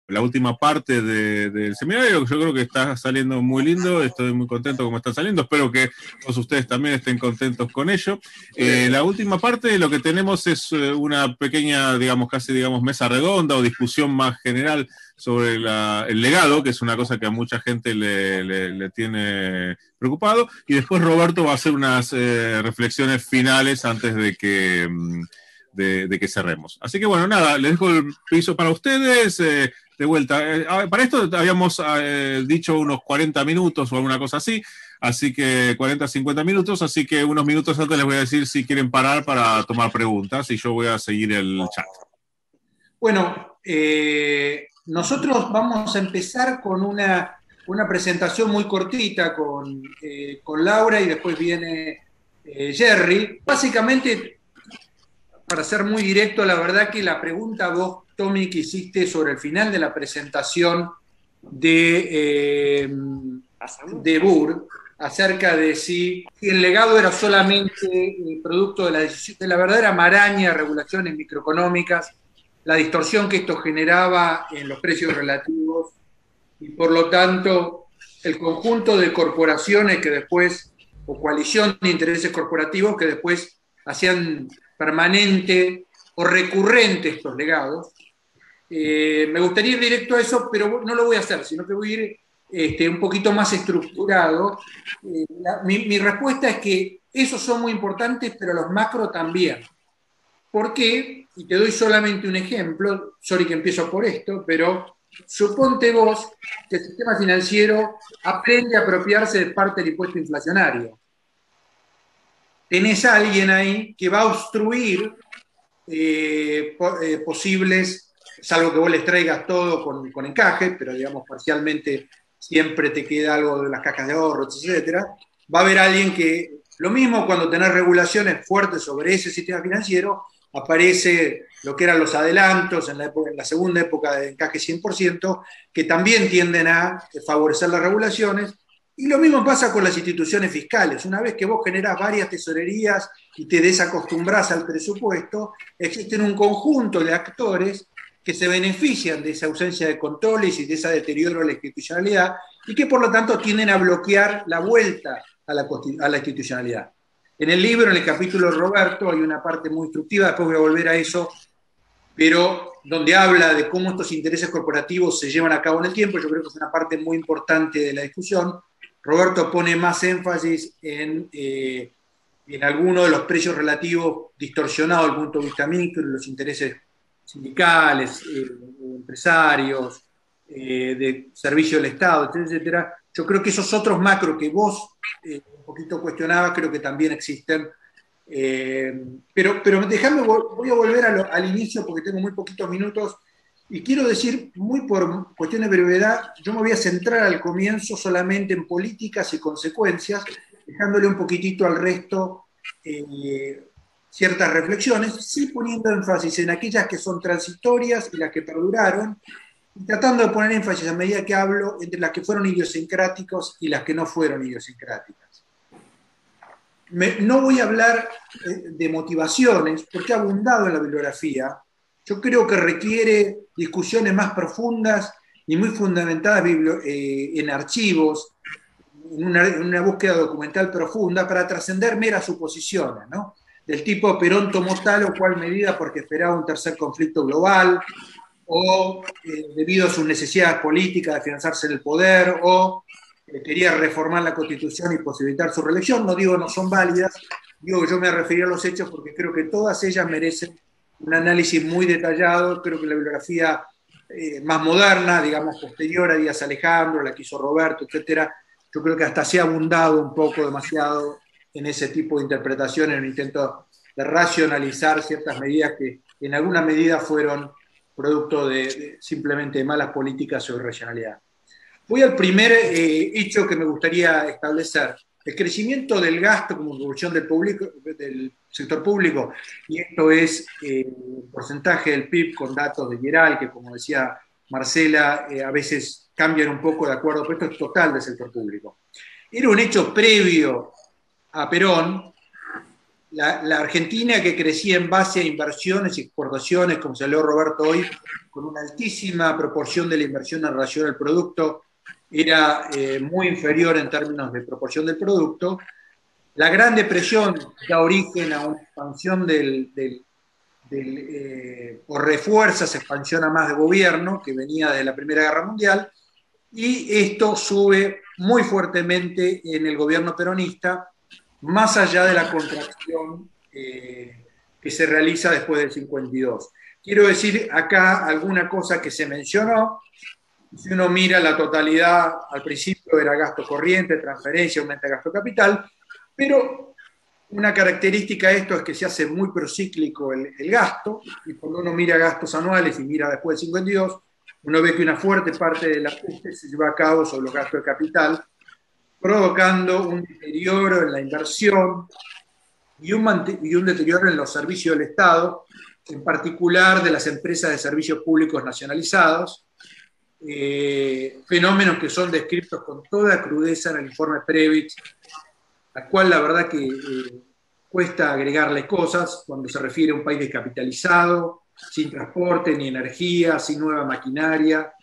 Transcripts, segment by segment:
la última parte del seminario, que yo creo que está saliendo muy lindo, estoy muy contento como está saliendo, espero que todos ustedes también estén contentos con ello. La última parte lo que tenemos es una pequeña, digamos, casi digamos mesa redonda o discusión más general sobre el legado, que es una cosa que a mucha gente le tiene preocupado, y después Roberto va a hacer unas reflexiones finales antes de que cerremos. Así que bueno, nada, les dejo el piso para ustedes. De vuelta. Para esto habíamos dicho unos 40 minutos o alguna cosa así que 40, 50 minutos, así que unos minutos antes les voy a decir si quieren parar para tomar preguntas y yo voy a seguir el chat. Bueno, nosotros vamos a empezar con una presentación muy cortita con Laura y después viene Jerry. Básicamente, para ser muy directo, la verdad que la pregunta vos, Tommy, que hiciste sobre el final de la presentación de Burr, acerca de si el legado era solamente producto de la verdadera maraña de regulaciones microeconómicas, la distorsión que esto generaba en los precios relativos y por lo tanto el conjunto de corporaciones que después, o coalición de intereses corporativos que después hacían permanente o recurrente estos legados. Me gustaría ir directo a eso, pero no lo voy a hacer, sino que voy a ir un poquito más estructurado. Mi respuesta es que esos son muy importantes, pero los macro también. ¿Por qué? Y te doy solamente un ejemplo, sorry que empiezo por esto, pero suponte vos que el sistema financiero aprende a apropiarse de parte del impuesto inflacionario. Tenés a alguien ahí que va a obstruir posibles, salvo que vos les traigas todo con encaje, pero digamos parcialmente siempre te queda algo de las cajas de ahorros, etcétera. Va a haber alguien que, lo mismo cuando tenés regulaciones fuertes sobre ese sistema financiero, aparece lo que eran los adelantos en la segunda época de encaje 100%, que también tienden a favorecer las regulaciones. Y lo mismo pasa con las instituciones fiscales. Una vez que vos generás varias tesorerías y te desacostumbras al presupuesto, existen un conjunto de actores que se benefician de esa ausencia de controles y de ese deterioro de la institucionalidad y que por lo tanto tienden a bloquear la vuelta a la institucionalidad. En el libro, en el capítulo de Roberto, hay una parte muy instructiva, después voy a volver a eso, pero donde habla de cómo estos intereses corporativos se llevan a cabo en el tiempo. Yo creo que es una parte muy importante de la discusión. Roberto pone más énfasis en algunos de los precios relativos distorsionados desde el punto de vista micro, los intereses sindicales, empresarios, de servicio del Estado, etcétera. Yo creo que esos otros macros que vos un poquito cuestionabas, creo que también existen. Pero dejadme, voy a volver al inicio porque tengo muy poquitos minutos y quiero decir, muy por cuestiones de brevedad, yo me voy a centrar al comienzo solamente en políticas y consecuencias, dejándole un poquitito al resto ciertas reflexiones, sí poniendo énfasis en aquellas que son transitorias y las que perduraron, y tratando de poner énfasis a medida que hablo entre las que fueron idiosincráticos y las que no fueron idiosincráticas. No voy a hablar de motivaciones, porque ha abundado en la bibliografía. Yo creo que requiere discusiones más profundas y muy fundamentadas en archivos, en una búsqueda documental profunda para trascender meras suposiciones, ¿no? Del tipo Perón tomó tal o cual medida porque esperaba un tercer conflicto global, o debido a sus necesidades políticas de afianzarse en el poder, o quería reformar la Constitución y posibilitar su reelección. No digo no son válidas, digo que yo me refería a los hechos porque creo que todas ellas merecen un análisis muy detallado. Creo que la bibliografía más moderna, digamos, posterior a Díaz Alejandro, la que hizo Roberto, etcétera, yo creo que hasta se ha abundado un poco demasiado en ese tipo de interpretación, en un intento de racionalizar ciertas medidas que en alguna medida fueron producto de simplemente de malas políticas o irracionalidad. Voy al primer hecho que me gustaría establecer. El crecimiento del gasto como evolución del sector público, y esto es el porcentaje del PIB con datos de Geral, que como decía Marcela, a veces cambian un poco de acuerdo, pero esto es total del sector público. Era un hecho previo a Perón, la Argentina, que crecía en base a inversiones y exportaciones, como se leo Roberto hoy, con una altísima proporción de la inversión en relación al producto, era muy inferior en términos de proporción del producto. La Gran Depresión da origen a una expansión o refuerza esa expansión a más de gobierno que venía de la Primera Guerra Mundial, y esto sube muy fuertemente en el gobierno peronista, más allá de la contracción que se realiza después del 52. Quiero decir acá alguna cosa que se mencionó. Si uno mira la totalidad, al principio era gasto corriente, transferencia, aumenta gasto capital, pero una característica de esto es que se hace muy procíclico el gasto, y cuando uno mira gastos anuales y mira después del 52, uno ve que una fuerte parte del ajuste se lleva a cabo sobre los gastos de capital, provocando un deterioro en la inversión y un deterioro en los servicios del Estado, en particular de las empresas de servicios públicos nacionalizados, fenómenos que son descritos con toda crudeza en el informe Previch, al cual la verdad que cuesta agregarle cosas cuando se refiere a un país descapitalizado, sin transporte ni energía, sin nueva maquinaria,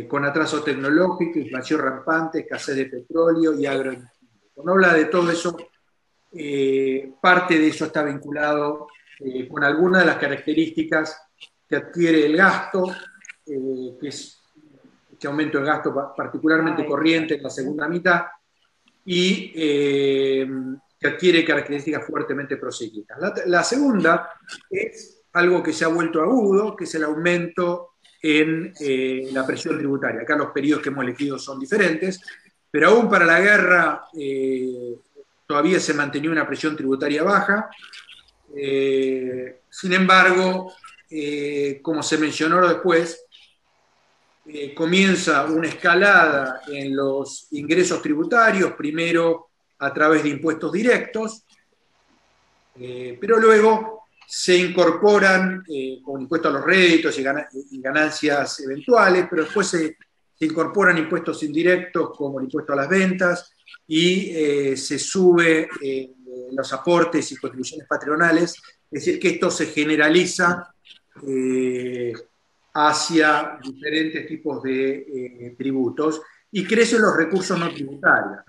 con atraso tecnológico, inflación rampante, escasez de petróleo y agroindustria. Cuando habla de todo eso, parte de eso está vinculado con algunas de las características que adquiere el gasto, que es este aumento del gasto particularmente corriente en la segunda mitad, y que adquiere características fuertemente procíclicas. La segunda es algo que se ha vuelto agudo, que es el aumento en la presión tributaria. Acá los periodos que hemos elegido son diferentes, pero aún para la guerra todavía se mantenía una presión tributaria baja. Sin embargo, como se mencionó después, comienza una escalada en los ingresos tributarios, primero a través de impuestos directos, pero luego se incorporan con impuestos a los réditos y ganancias eventuales, pero después se incorporan impuestos indirectos como el impuesto a las ventas, y se sube los aportes y contribuciones patronales, es decir, que esto se generaliza hacia diferentes tipos de tributos, y crecen los recursos no tributarios.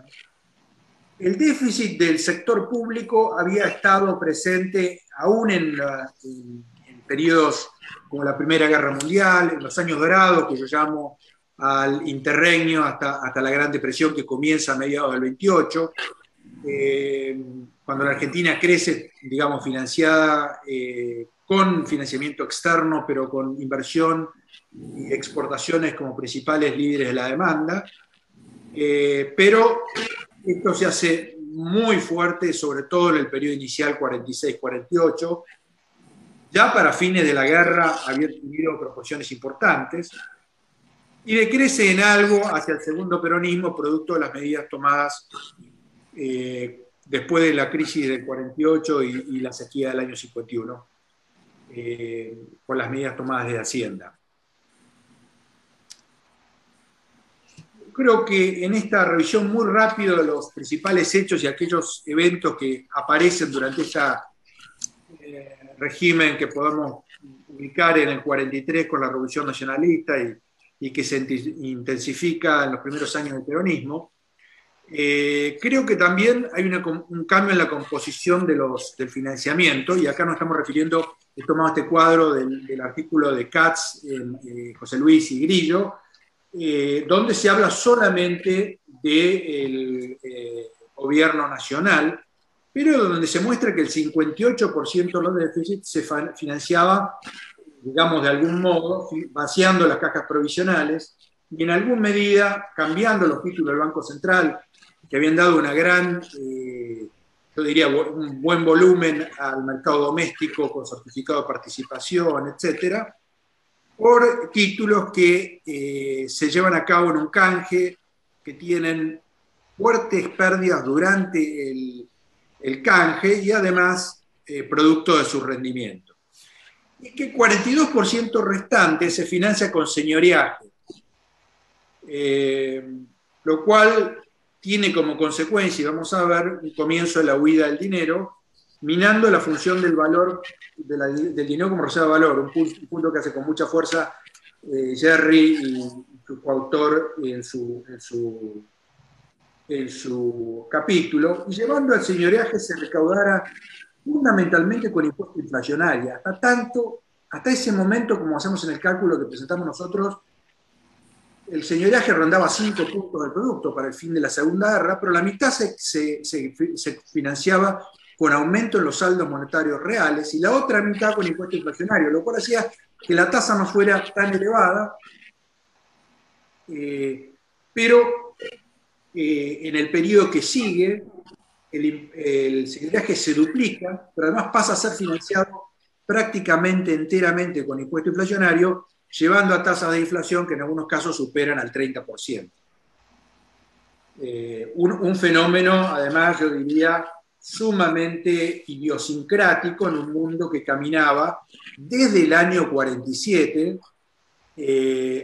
El déficit del sector público había estado presente aún en periodos como la Primera Guerra Mundial, en los años dorados, que yo llamo al interregnio hasta la Gran Depresión, que comienza a mediados del 28, cuando la Argentina crece, digamos, financiada con financiamiento externo, pero con inversión y exportaciones como principales líderes de la demanda. Pero esto se hace muy fuerte, sobre todo en el periodo inicial 46-48. Ya para fines de la guerra había tenido proporciones importantes y decrece en algo hacia el segundo peronismo, producto de las medidas tomadas después de la crisis del 48 y la sequía del año 51, con las medidas tomadas de Hacienda. Creo que en esta revisión muy rápida de los principales hechos y aquellos eventos que aparecen durante este régimen que podemos ubicar en el 43 con la Revolución Nacionalista y que se intensifica en los primeros años del peronismo, creo que también hay un cambio en la composición del financiamiento, y acá nos estamos refiriendo, he tomado este cuadro del artículo de Katz, José Luis y Grillo, donde se habla solamente del gobierno nacional, pero donde se muestra que el 58% de los déficits se financiaba, digamos, de algún modo, vaciando las cajas provisionales y en alguna medida cambiando los títulos del Banco Central, que habían dado una gran, yo diría, un buen volumen al mercado doméstico con certificado de participación, etcétera, por títulos que se llevan a cabo en un canje, que tienen fuertes pérdidas durante el canje y además producto de su rendimiento. Y que el 42% restante se financia con señoriaje, lo cual tiene como consecuencia, y vamos a ver, un comienzo de la huida del dinero, minando la función del valor del dinero como reserva de valor, un punto que hace con mucha fuerza Jerry y su coautor en su capítulo, y llevando al señoreaje se recaudara fundamentalmente con impuesto inflacionario. Hasta ese momento, como hacemos en el cálculo que presentamos nosotros, el señoreaje rondaba 5 puntos del producto para el fin de la Segunda Guerra, pero la mitad se financiaba con aumento en los saldos monetarios reales y la otra mitad con impuesto inflacionario, lo cual hacía que la tasa no fuera tan elevada, pero en el periodo que sigue el señoreaje se duplica, pero además pasa a ser financiado prácticamente enteramente con impuesto inflacionario, llevando a tasas de inflación que en algunos casos superan al 30%. Un fenómeno, además, yo diría, sumamente idiosincrático en un mundo que caminaba desde el año 47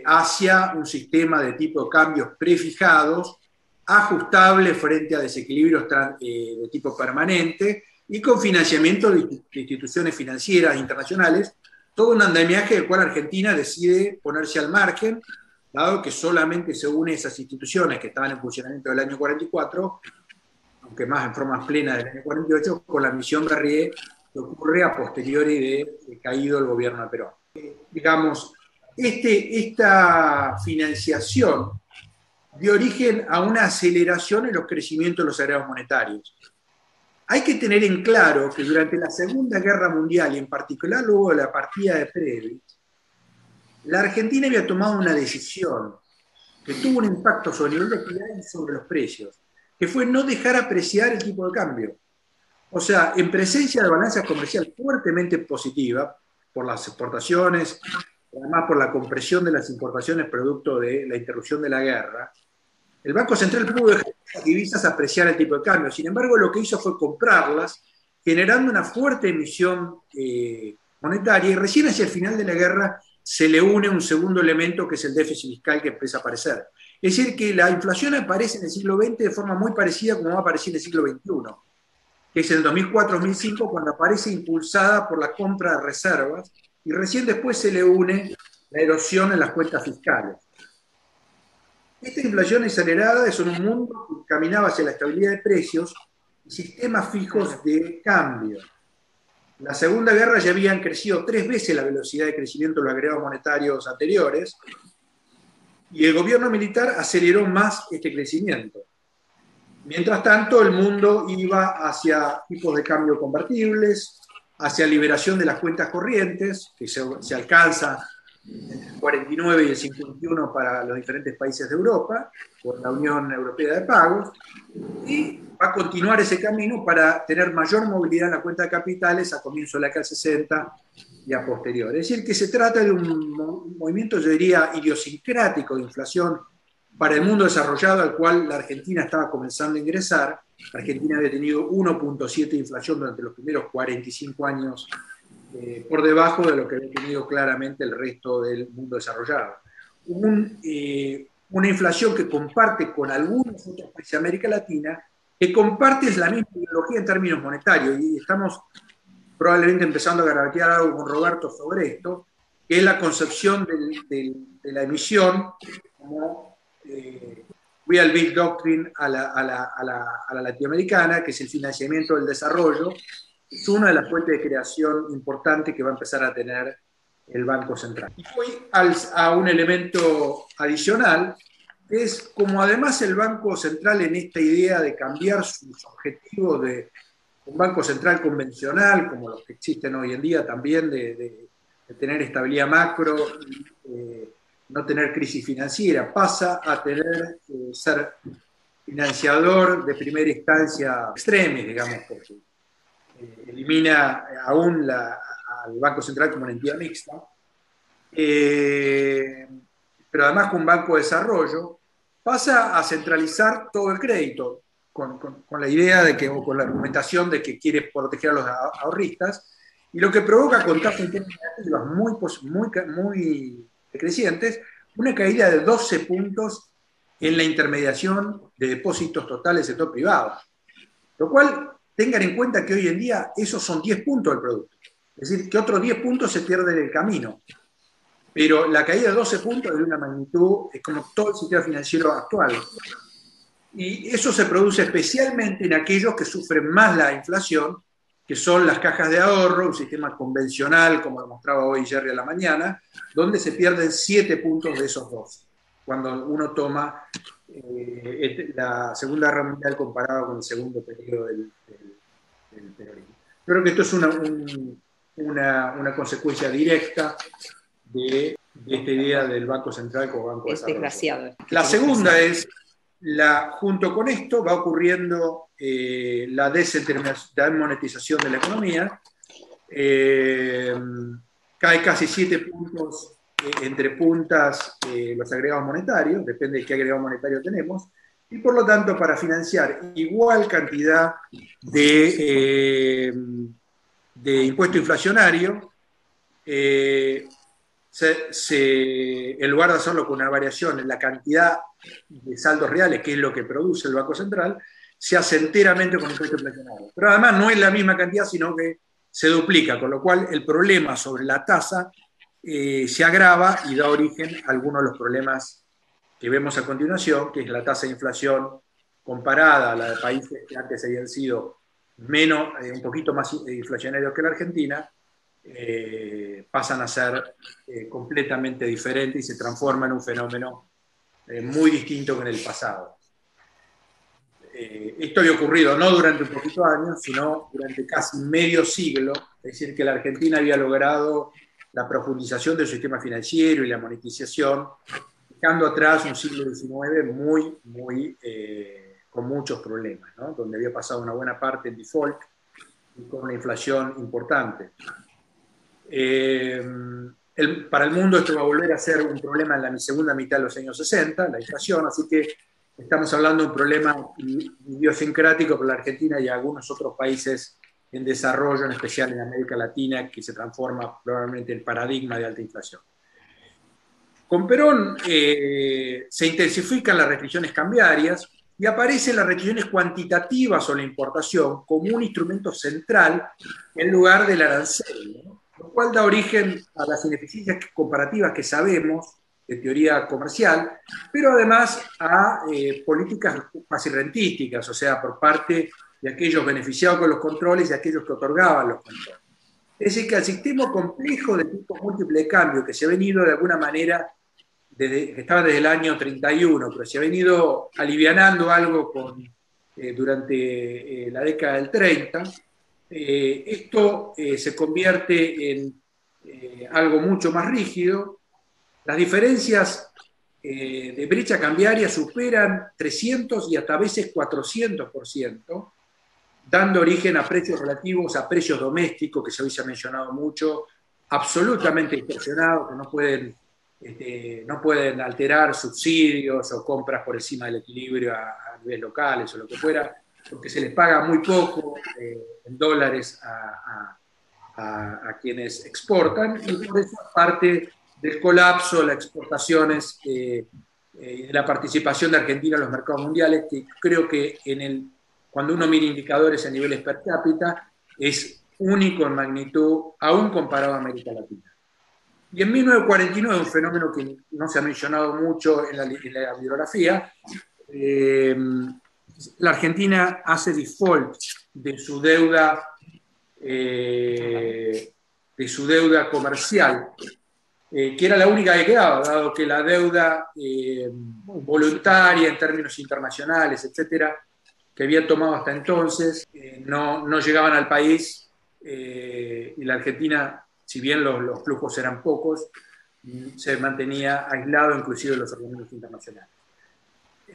hacia un sistema de tipo de cambios prefijados, ajustable frente a desequilibrios de tipo permanente y con financiamiento de instituciones financieras internacionales, todo un andamiaje del cual Argentina decide ponerse al margen, dado que solamente se une esas instituciones que estaban en funcionamiento del año 44, aunque más en forma plena del año 48, con la misión Berryer que ocurre a posteriori de caído el gobierno de Perón. Digamos, esta financiación dio origen a una aceleración en los crecimientos de los agregados monetarios. Hay que tener en claro que durante la Segunda Guerra Mundial, y en particular luego de la partida de Previch, la Argentina había tomado una decisión que tuvo un impacto sobre el nivel de actividad y sobre los precios, que fue no dejar apreciar el tipo de cambio. O sea, en presencia de balanza comercial fuertemente positiva por las exportaciones, además por la compresión de las importaciones producto de la interrupción de la guerra, el Banco Central pudo dejar las divisas apreciar el tipo de cambio. Sin embargo, lo que hizo fue comprarlas, generando una fuerte emisión monetaria, y recién hacia el final de la guerra se le une un segundo elemento que es el déficit fiscal que empieza a aparecer. Es decir, que la inflación aparece en el siglo XX de forma muy parecida como va a aparecer en el siglo XXI, que es en el 2004-2005 cuando aparece impulsada por la compra de reservas, y recién después se le une la erosión en las cuentas fiscales. Esta inflación acelerada es en un mundo que caminaba hacia la estabilidad de precios y sistemas fijos de cambio. En la Segunda Guerra ya habían crecido 3 veces la velocidad de crecimiento de los agregados monetarios anteriores, y el gobierno militar aceleró más este crecimiento. Mientras tanto, el mundo iba hacia tipos de cambio convertibles, hacia liberación de las cuentas corrientes, que se alcanza entre el 49 y el 51 para los diferentes países de Europa, por la Unión Europea de Pagos, y va a continuar ese camino para tener mayor movilidad en la cuenta de capitales a comienzo de la década 60 y a posterior. Es decir, que se trata de un movimiento, yo diría, idiosincrático de inflación para el mundo desarrollado, al cual la Argentina estaba comenzando a ingresar. La Argentina había tenido 1,7 de inflación durante los primeros 45 años, por debajo de lo que había tenido claramente el resto del mundo desarrollado. Una inflación que comparte con algunos otros países de América Latina, que comparte la misma ideología en términos monetarios, y estamos probablemente empezando a garabatear algo con Roberto sobre esto, que es la concepción de la emisión como Real Big Doctrine a la latinoamericana, que es el financiamiento del desarrollo. Es una de las fuentes de creación importante que va a empezar a tener el Banco Central. Y voy a un elemento adicional, que es como además el Banco Central, en esta idea de cambiar sus objetivos de un Banco Central convencional, como los que existen hoy en día también, de tener estabilidad macro, no tener crisis financiera, pasa a ser financiador de primera instancia extremis, digamos, porque elimina aún al Banco Central como una entidad mixta, pero además con un banco de desarrollo, pasa a centralizar todo el crédito, con la idea de que, o con la argumentación de que quiere proteger a los ahorristas, y lo que provoca con tasas de interés negativas muy crecientes, una caída de 12 puntos en la intermediación de depósitos totales del sector privado. Lo cual tengan en cuenta que hoy en día esos son 10 puntos del producto. Es decir, que otros 10 puntos se pierden en el camino. Pero la caída de 12 puntos es de una magnitud, es como todo el sistema financiero actual. Y eso se produce especialmente en aquellos que sufren más la inflación, que son las cajas de ahorro, un sistema convencional, como lo mostraba hoy Jerry a la mañana, donde se pierden 7 puntos de esos 12, cuando uno toma la Segunda Guerra Mundial comparado con el segundo periodo del peronismo. Creo que esto es una consecuencia directa de esta idea del Banco Central como Banco de Desarrollo. Desgraciado. La segunda es, junto con esto va ocurriendo la desmonetización de la economía, cae casi 7 puntos entre puntas los agregados monetarios, depende de qué agregado monetario tenemos, y por lo tanto para financiar igual cantidad de impuesto inflacionario, en lugar de hacerlo con una variación en la cantidad de saldos reales, que es lo que produce el Banco Central, se hace enteramente con impuesto inflacionario. Pero además no es la misma cantidad, sino que se duplica, con lo cual el problema sobre la tasa se agrava y da origen a algunos de los problemas que vemos a continuación, que es la tasa de inflación comparada a la de países que antes habían sido un poquito más inflacionarios que la Argentina, pasan a ser completamente diferentes y se transforman en un fenómeno muy distinto que en el pasado. Esto había ocurrido no durante un poquito de años, sino durante casi medio siglo, es decir, que la Argentina había logrado la profundización del sistema financiero y la monetización, dejando atrás un siglo XIX con muchos problemas, ¿no? Donde había pasado una buena parte en default y con una inflación importante. Para el mundo esto va a volver a ser un problema en la segunda mitad de los años 60, la inflación, así que estamos hablando de un problema idiosincrático para la Argentina y algunos otros países en desarrollo, en especial en América Latina, que se transforma probablemente en el paradigma de alta inflación. Con Perón se intensifican las restricciones cambiarias y aparecen las restricciones cuantitativas sobre la importación como un instrumento central en lugar del arancel, ¿no? Lo cual da origen a las ineficiencias comparativas que sabemos de teoría comercial, pero además a políticas casi rentísticas, o sea, por parte de aquellos beneficiados con los controles y aquellos que otorgaban los controles. Es decir, que el sistema complejo de tipo múltiple de cambio, que se ha venido de alguna manera, que estaba desde el año 31, pero se ha venido alivianando algo durante la década del 30, esto se convierte en algo mucho más rígido. Las diferencias de brecha cambiaria superan 300 y hasta a veces 400%, dando origen a precios relativos a precios domésticos, que se ha mencionado mucho, absolutamente distorsionados, que no pueden alterar subsidios o compras por encima del equilibrio a niveles locales o lo que fuera, porque se les paga muy poco en dólares a quienes exportan, y por eso parte del colapso de las exportaciones de la participación de Argentina en los mercados mundiales, que creo que cuando uno mira indicadores a niveles per cápita, es único en magnitud, aún comparado a América Latina. Y en 1949, un fenómeno que no se ha mencionado mucho en la bibliografía, la Argentina hace default de su deuda comercial, que era la única que quedaba, dado que la deuda voluntaria en términos internacionales, etcétera, que había tomado hasta entonces, no llegaban al país, y la Argentina, si bien los flujos eran pocos, se mantenía aislado inclusive de los organismos internacionales.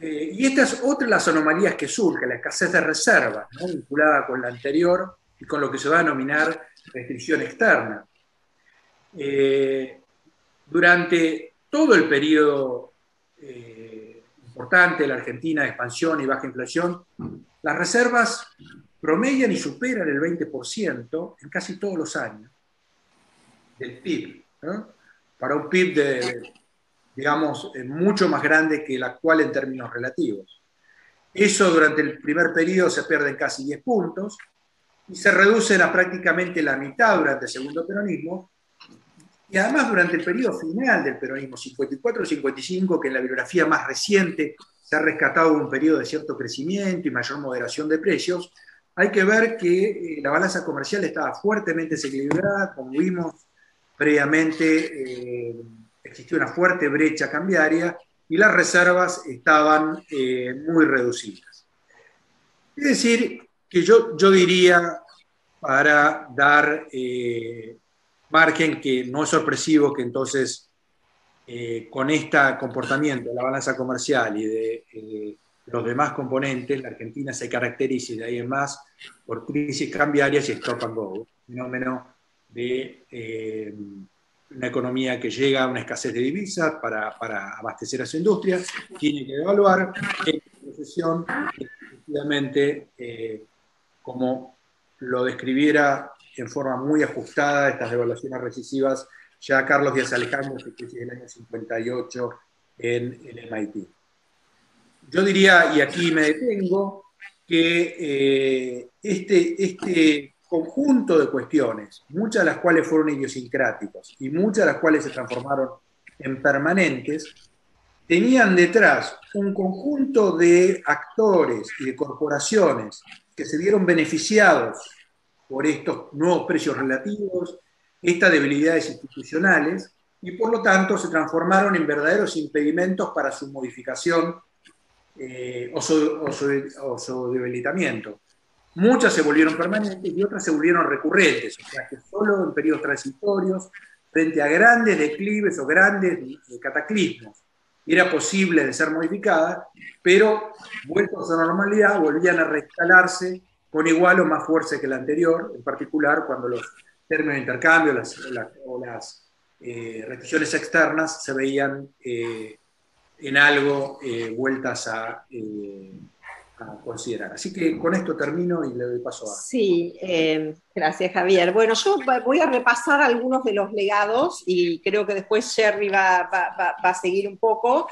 Y esta es otra de las anomalías que surge, la escasez de reservas, ¿no? Vinculada con la anterior y con lo que se va a denominar restricción externa. Durante todo el periodo importante de la Argentina de expansión y baja inflación, las reservas promedian y superan el 20% en casi todos los años del PIB, ¿no? Para un PIB digamos, mucho más grande que el actual en términos relativos. Eso durante el primer periodo se pierden casi 10 puntos, y se reducen a prácticamente la mitad durante el segundo peronismo, y además durante el periodo final del peronismo, 54-55, que en la bibliografía más reciente se ha rescatado un periodo de cierto crecimiento y mayor moderación de precios, hay que ver que la balanza comercial estaba fuertemente desequilibrada, como vimos previamente, existía una fuerte brecha cambiaria y las reservas estaban muy reducidas. Es decir, que yo diría, para dar margen, que no es sorpresivo que entonces con este comportamiento de la balanza comercial y de los demás componentes, la Argentina se caracteriza de ahí en más por crisis cambiarias y stop and go, fenómeno de una economía que llega a una escasez de divisas para abastecer a su industria, tiene que devaluar, en recesión, efectivamente, como lo describiera en forma muy ajustada estas devaluaciones recesivas ya Carlos Díaz Alejandro, que es del año 58 en el MIT. Yo diría, y aquí me detengo, que este conjunto de cuestiones, muchas de las cuales fueron idiosincráticas y muchas de las cuales se transformaron en permanentes, tenían detrás un conjunto de actores y de corporaciones que se vieron beneficiados por estos nuevos precios relativos, estas debilidades institucionales, y por lo tanto se transformaron en verdaderos impedimentos para su modificación o su debilitamiento. Muchas se volvieron permanentes y otras se volvieron recurrentes, o sea que solo en periodos transitorios, frente a grandes declives o grandes cataclismos, era posible de ser modificada, pero vueltos a la normalidad volvían a reinstalarse con igual o más fuerza que la anterior, en particular cuando los términos de intercambio o las restricciones externas se veían en algo vueltas a considerar. Así que con esto termino y le doy paso a... Sí, gracias Javier. Bueno, yo voy a repasar algunos de los legados y creo que después Sherry va a seguir un poco.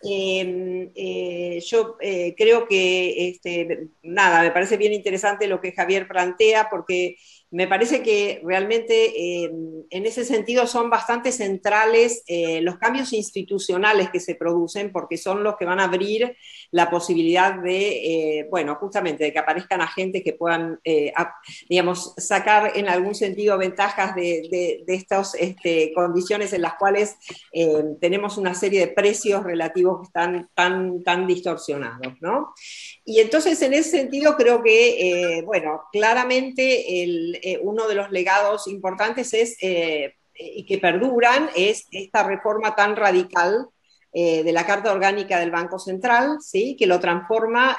Yo creo que, nada, me parece bien interesante lo que Javier plantea porque me parece que realmente en ese sentido son bastante centrales los cambios institucionales que se producen porque son los que van a abrir la posibilidad de, bueno, justamente de que aparezcan agentes que puedan, digamos, sacar en algún sentido ventajas de estas condiciones en las cuales tenemos una serie de precios relativos que están tan distorsionados, ¿no? Y entonces, en ese sentido, creo que, bueno, claramente uno de los legados importantes es, y que perduran, es esta reforma tan radical de la Carta Orgánica del Banco Central, ¿sí? Que lo transforma,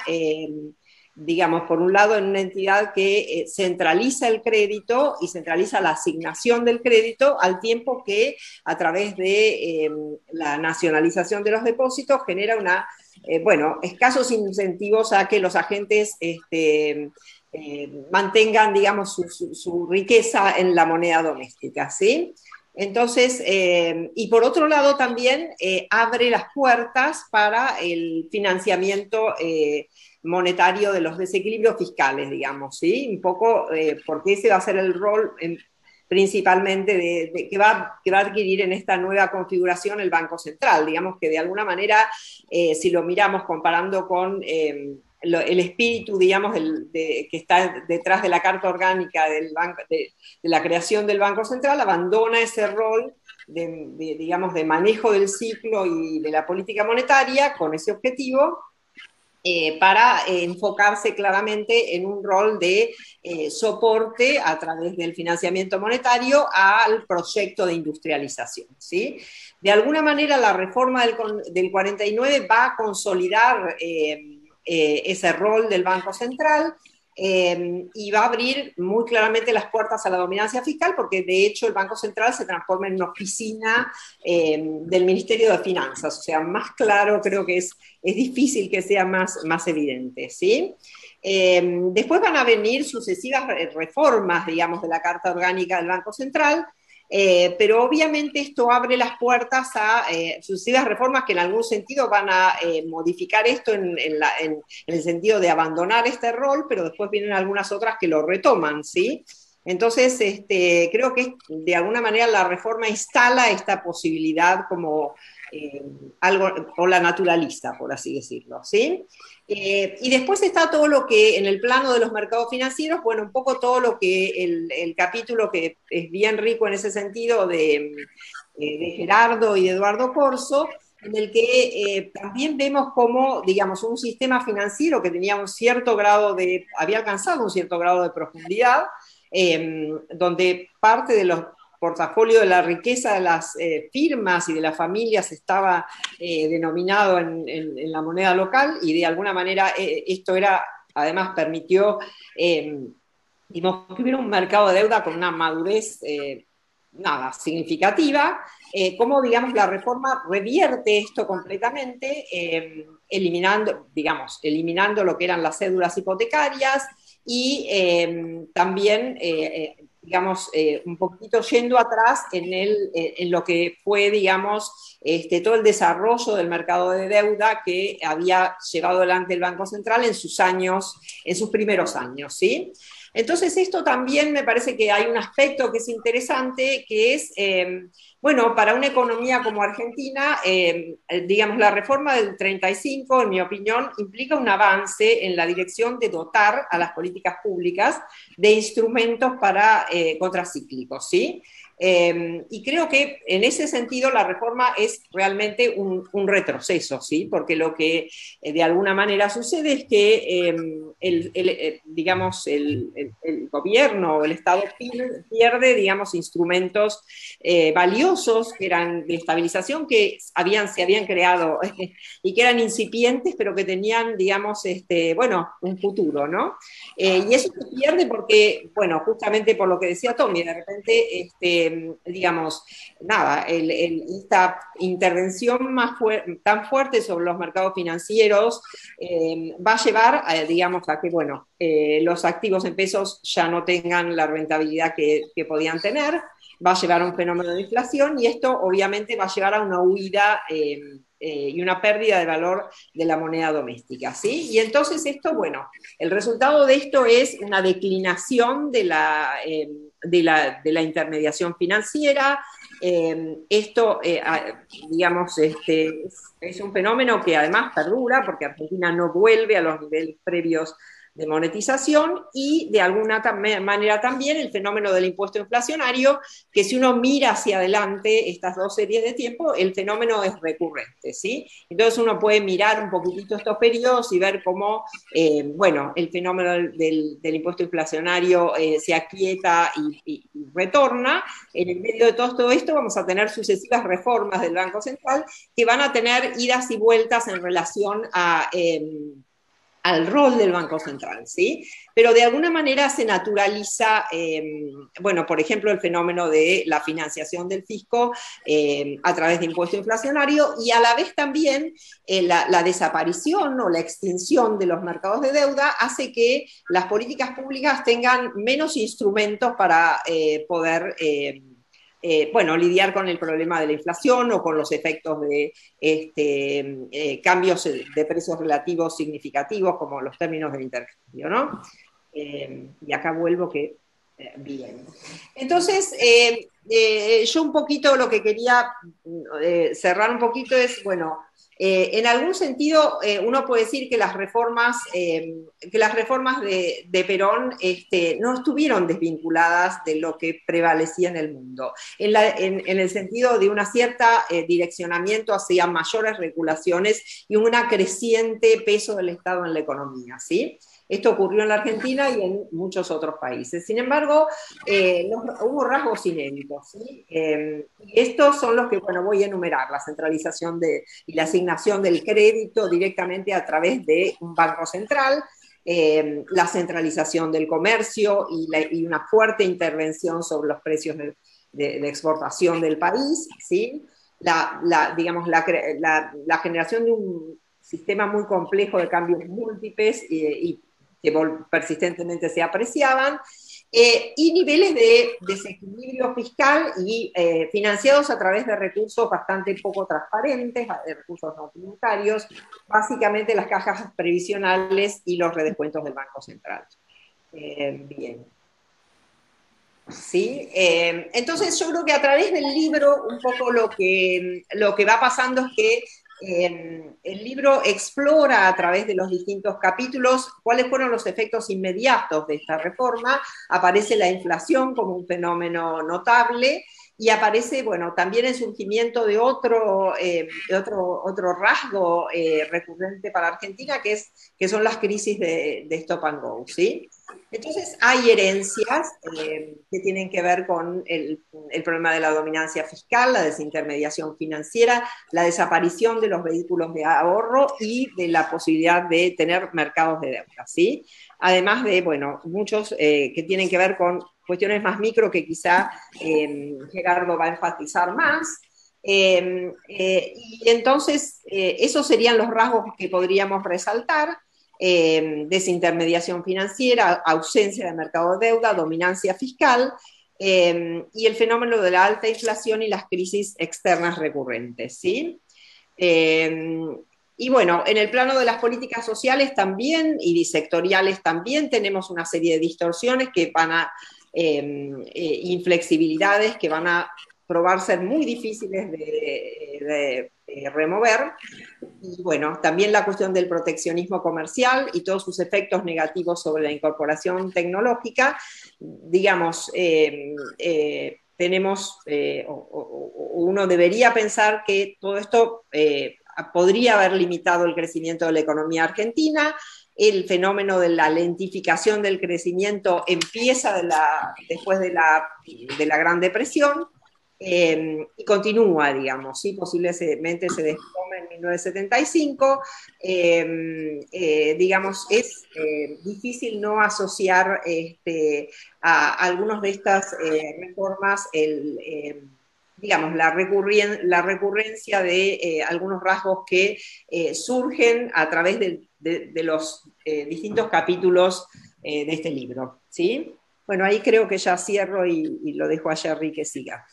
digamos, por un lado en una entidad que centraliza el crédito y centraliza la asignación del crédito, al tiempo que a través de la nacionalización de los depósitos genera bueno, escasos incentivos a que los agentes mantengan, digamos, su riqueza en la moneda doméstica, ¿sí? Entonces, y por otro lado también abre las puertas para el financiamiento monetario de los desequilibrios fiscales, digamos, ¿sí? Un poco porque ese va a ser el rol principalmente que va a adquirir en esta nueva configuración el Banco Central, digamos que de alguna manera, si lo miramos comparando con el espíritu, digamos, que está detrás de la Carta Orgánica de la creación del Banco Central, abandona ese rol digamos, de manejo del ciclo y de la política monetaria con ese objetivo, para enfocarse claramente en un rol de soporte a través del financiamiento monetario al proyecto de industrialización, ¿sí? De alguna manera la reforma del 49 va a consolidar ese rol del Banco Central y va a abrir muy claramente las puertas a la dominancia fiscal, porque de hecho el Banco Central se transforma en una oficina del Ministerio de Finanzas, o sea, más claro creo que es difícil que sea más evidente, ¿sí? Después van a venir sucesivas reformas, digamos, de la Carta Orgánica del Banco Central, Pero obviamente esto abre las puertas a sucesivas reformas que en algún sentido van a modificar esto en el sentido de abandonar este rol, pero después vienen algunas otras que lo retoman, ¿sí? Entonces, creo que de alguna manera la reforma instala esta posibilidad como algo, o la naturaliza, por así decirlo, ¿sí? Y después está todo lo que en el plano de los mercados financieros, bueno, un poco todo lo que el capítulo que es bien rico en ese sentido de Gerardo y de Eduardo Corso, en el que también vemos cómo, digamos, un sistema financiero que tenía un cierto grado había alcanzado un cierto grado de profundidad, donde parte de los portafolio de la riqueza de las firmas y de las familias estaba denominado en la moneda local, y de alguna manera esto además permitió digamos, que hubiera un mercado de deuda con una madurez nada significativa. Cómo, digamos, la reforma revierte esto completamente, eliminando lo que eran las cédulas hipotecarias y también digamos, un poquito yendo atrás en lo que fue, digamos, todo el desarrollo del mercado de deuda que había llevado adelante el Banco Central en sus primeros años, ¿sí? Entonces, esto también me parece que hay un aspecto que es interesante, que es, bueno, para una economía como Argentina, digamos, la reforma del 35, en mi opinión, implica un avance en la dirección de dotar a las políticas públicas de instrumentos contracíclicos, ¿sí? Y creo que en ese sentido la reforma es realmente un retroceso, ¿sí? Porque lo que de alguna manera sucede es que digamos, el gobierno o el Estado pierde, digamos, instrumentos valiosos que eran de estabilización que se habían creado y que eran incipientes, pero que tenían, digamos, bueno, un futuro, ¿no? Y eso se pierde porque, bueno, justamente por lo que decía Tommy, de repente, digamos, nada, esta intervención tan fuerte sobre los mercados financieros va a llevar, digamos, a que, bueno, los activos en pesos ya no tengan la rentabilidad que podían tener, va a llevar a un fenómeno de inflación y esto obviamente va a llevar a una huida y una pérdida de valor de la moneda doméstica, ¿sí? Y entonces esto, bueno, el resultado de esto es una declinación de la intermediación financiera. Esto, digamos, es un fenómeno que además perdura porque Argentina no vuelve a los niveles previos de monetización, y de alguna manera también el fenómeno del impuesto inflacionario, que si uno mira hacia adelante estas dos series de tiempo, el fenómeno es recurrente, ¿sí? Entonces uno puede mirar un poquitito estos periodos y ver cómo, bueno, el fenómeno del impuesto inflacionario se aquieta y retorna. En el medio de todo esto vamos a tener sucesivas reformas del Banco Central que van a tener idas y vueltas en relación al rol del Banco Central, ¿sí? Pero de alguna manera se naturaliza, bueno, por ejemplo, el fenómeno de la financiación del fisco a través de impuesto inflacionario, y a la vez también la desaparición o la extinción de los mercados de deuda hace que las políticas públicas tengan menos instrumentos para poder bueno, lidiar con el problema de la inflación o con los efectos de cambios de precios relativos significativos, como los términos del intercambio, ¿no? Y acá vuelvo que bien. Entonces, yo un poquito lo que quería cerrar un poquito es, bueno, en algún sentido uno puede decir que las reformas de Perón no estuvieron desvinculadas de lo que prevalecía en el mundo, en el sentido de una cierta direccionamiento hacia mayores regulaciones y un creciente peso del Estado en la economía, ¿sí? Esto ocurrió en la Argentina y en muchos otros países. Sin embargo, hubo rasgos inéditos, ¿sí? Y estos son los que, bueno, voy a enumerar: la centralización y la asignación del crédito directamente a través de un banco central, la centralización del comercio y una fuerte intervención sobre los precios de exportación del país, ¿sí? Digamos, la generación de un sistema muy complejo de cambios múltiples y que persistentemente se apreciaban, y niveles de desequilibrio fiscal y financiados a través de recursos bastante poco transparentes, de recursos no tributarios, básicamente las cajas previsionales y los redescuentos del Banco Central. Bien. ¿Sí? Entonces yo creo que a través del libro un poco lo que va pasando es que el libro explora a través de los distintos capítulos cuáles fueron los efectos inmediatos de esta reforma. Aparece la inflación como un fenómeno notable y aparece, bueno, también el surgimiento de otro rasgo recurrente para Argentina, que son las crisis de stop and go, ¿sí? Entonces hay herencias que tienen que ver con el problema de la dominancia fiscal, la desintermediación financiera, la desaparición de los vehículos de ahorro y de la posibilidad de tener mercados de deuda, ¿sí? Además de, bueno, muchos que tienen que ver con cuestiones más micro que quizá Gerardo va a enfatizar más. Y entonces, esos serían los rasgos que podríamos resaltar. Desintermediación financiera, ausencia de mercado de deuda, dominancia fiscal y el fenómeno de la alta inflación y las crisis externas recurrentes, ¿sí? Y bueno, en el plano de las políticas sociales también y sectoriales también tenemos una serie de distorsiones que van a inflexibilidades que van a probar ser muy difíciles de remover. Y bueno, también la cuestión del proteccionismo comercial y todos sus efectos negativos sobre la incorporación tecnológica. Digamos, tenemos, uno debería pensar que todo esto podría haber limitado el crecimiento de la economía argentina. El fenómeno de la lentificación del crecimiento empieza después de la Gran Depresión. Y continúa, digamos, ¿sí? Posiblemente se desplome en 1975. Digamos, es difícil no asociar a algunas de estas reformas digamos, la recurrencia de algunos rasgos que surgen a través de los distintos capítulos de este libro, ¿sí? Bueno, ahí creo que ya cierro y lo dejo a Jerry que siga.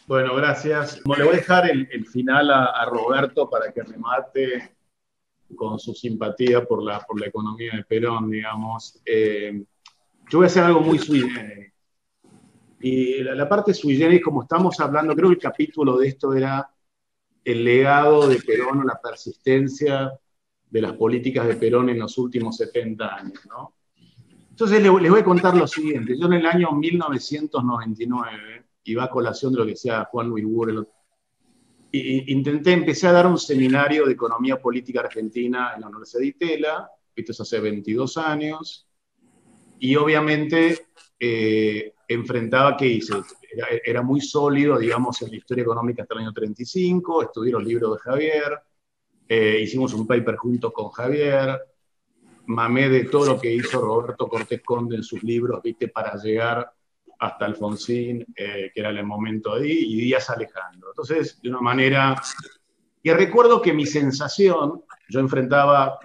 Bueno, gracias. Como le voy a dejar el final a Roberto para que remate con su simpatía por la economía de Perón, digamos. Yo voy a hacer algo muy sui generis. Y la parte sui generis, como estamos hablando, creo que el capítulo de esto era el legado de Perón o la persistencia de las políticas de Perón en los últimos 70 años, ¿no? Entonces les voy a contar lo siguiente. Yo en el año 1999, iba a colación de lo que decía Juan Luis Burel, empecé a dar un seminario de economía política argentina en la Universidad de Itela, esto es hace 22 años, y obviamente enfrentaba, ¿qué hice? Era muy sólido, digamos, en la historia económica hasta el año 35, estudié los libros de Javier, hicimos un paper juntos con Javier, mamé de todo lo que hizo Roberto Cortés Conde en sus libros, ¿viste? Para llegar hasta Alfonsín, que era el momento ahí, y Díaz Alejandro. Entonces, de una manera... Y recuerdo que mi sensación, yo enfrentaba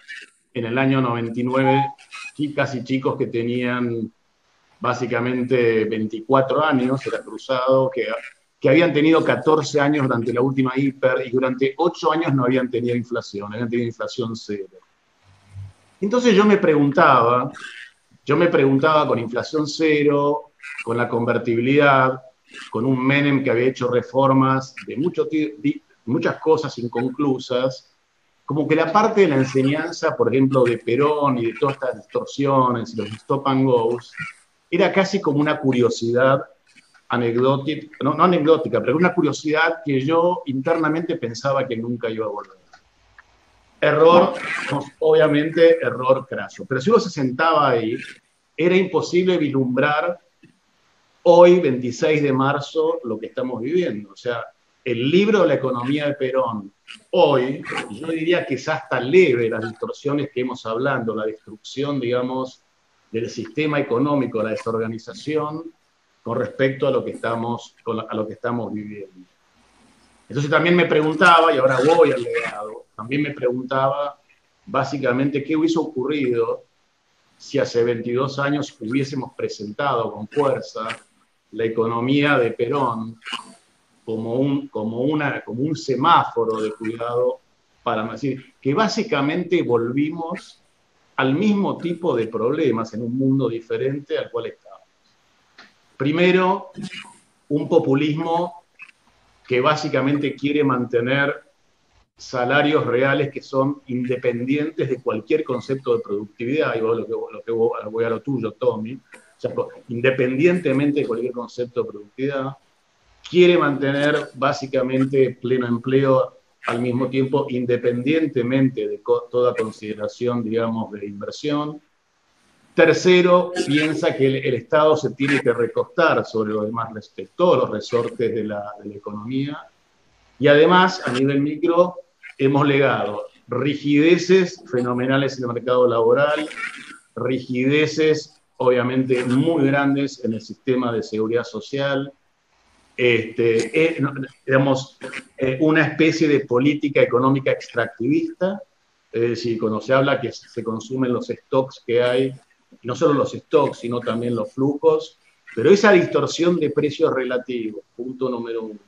en el año 99 chicas y chicos que tenían básicamente 24 años, era cruzado, que habían tenido 14 años durante la última hiper y durante 8 años no habían tenido inflación, habían tenido inflación cero. Entonces yo me preguntaba con inflación cero, con la convertibilidad, con un Menem que había hecho reformas de muchas cosas inconclusas, como que la parte de la enseñanza, por ejemplo, de Perón y de todas estas distorsiones, los stop and goes, era casi como una curiosidad anecdótica, no anecdótica, pero una curiosidad que yo internamente pensaba que nunca iba a volver. Error, obviamente, error craso. Pero si uno se sentaba ahí, era imposible vislumbrar hoy, 26 de marzo, lo que estamos viviendo. O sea, el libro de la economía de Perón, hoy, yo diría que es hasta leve las distorsiones que hemos hablado, la destrucción, digamos, del sistema económico, la desorganización, con respecto a lo que estamos viviendo. Entonces también me preguntaba, y ahora voy al legado, también me preguntaba básicamente qué hubiese ocurrido si hace 22 años hubiésemos presentado con fuerza la economía de Perón como un semáforo de cuidado para decir que básicamente volvimos al mismo tipo de problemas en un mundo diferente al cual estábamos. Primero, un populismo que básicamente quiere mantener salarios reales que son independientes de cualquier concepto de productividad, y vos voy a lo tuyo, Tommy, o sea, independientemente de cualquier concepto de productividad, quiere mantener básicamente pleno empleo al mismo tiempo, independientemente de toda consideración, digamos, de inversión. Tercero, piensa que el Estado se tiene que recostar sobre los demás, todos los resortes de la economía. Y además, a nivel micro, hemos legado rigideces fenomenales en el mercado laboral, rigideces obviamente muy grandes en el sistema de seguridad social, digamos, una especie de política económica extractivista, es decir, cuando se habla que se consumen los stocks que hay, no solo los stocks, sino también los flujos, pero esa distorsión de precios relativos, punto número uno.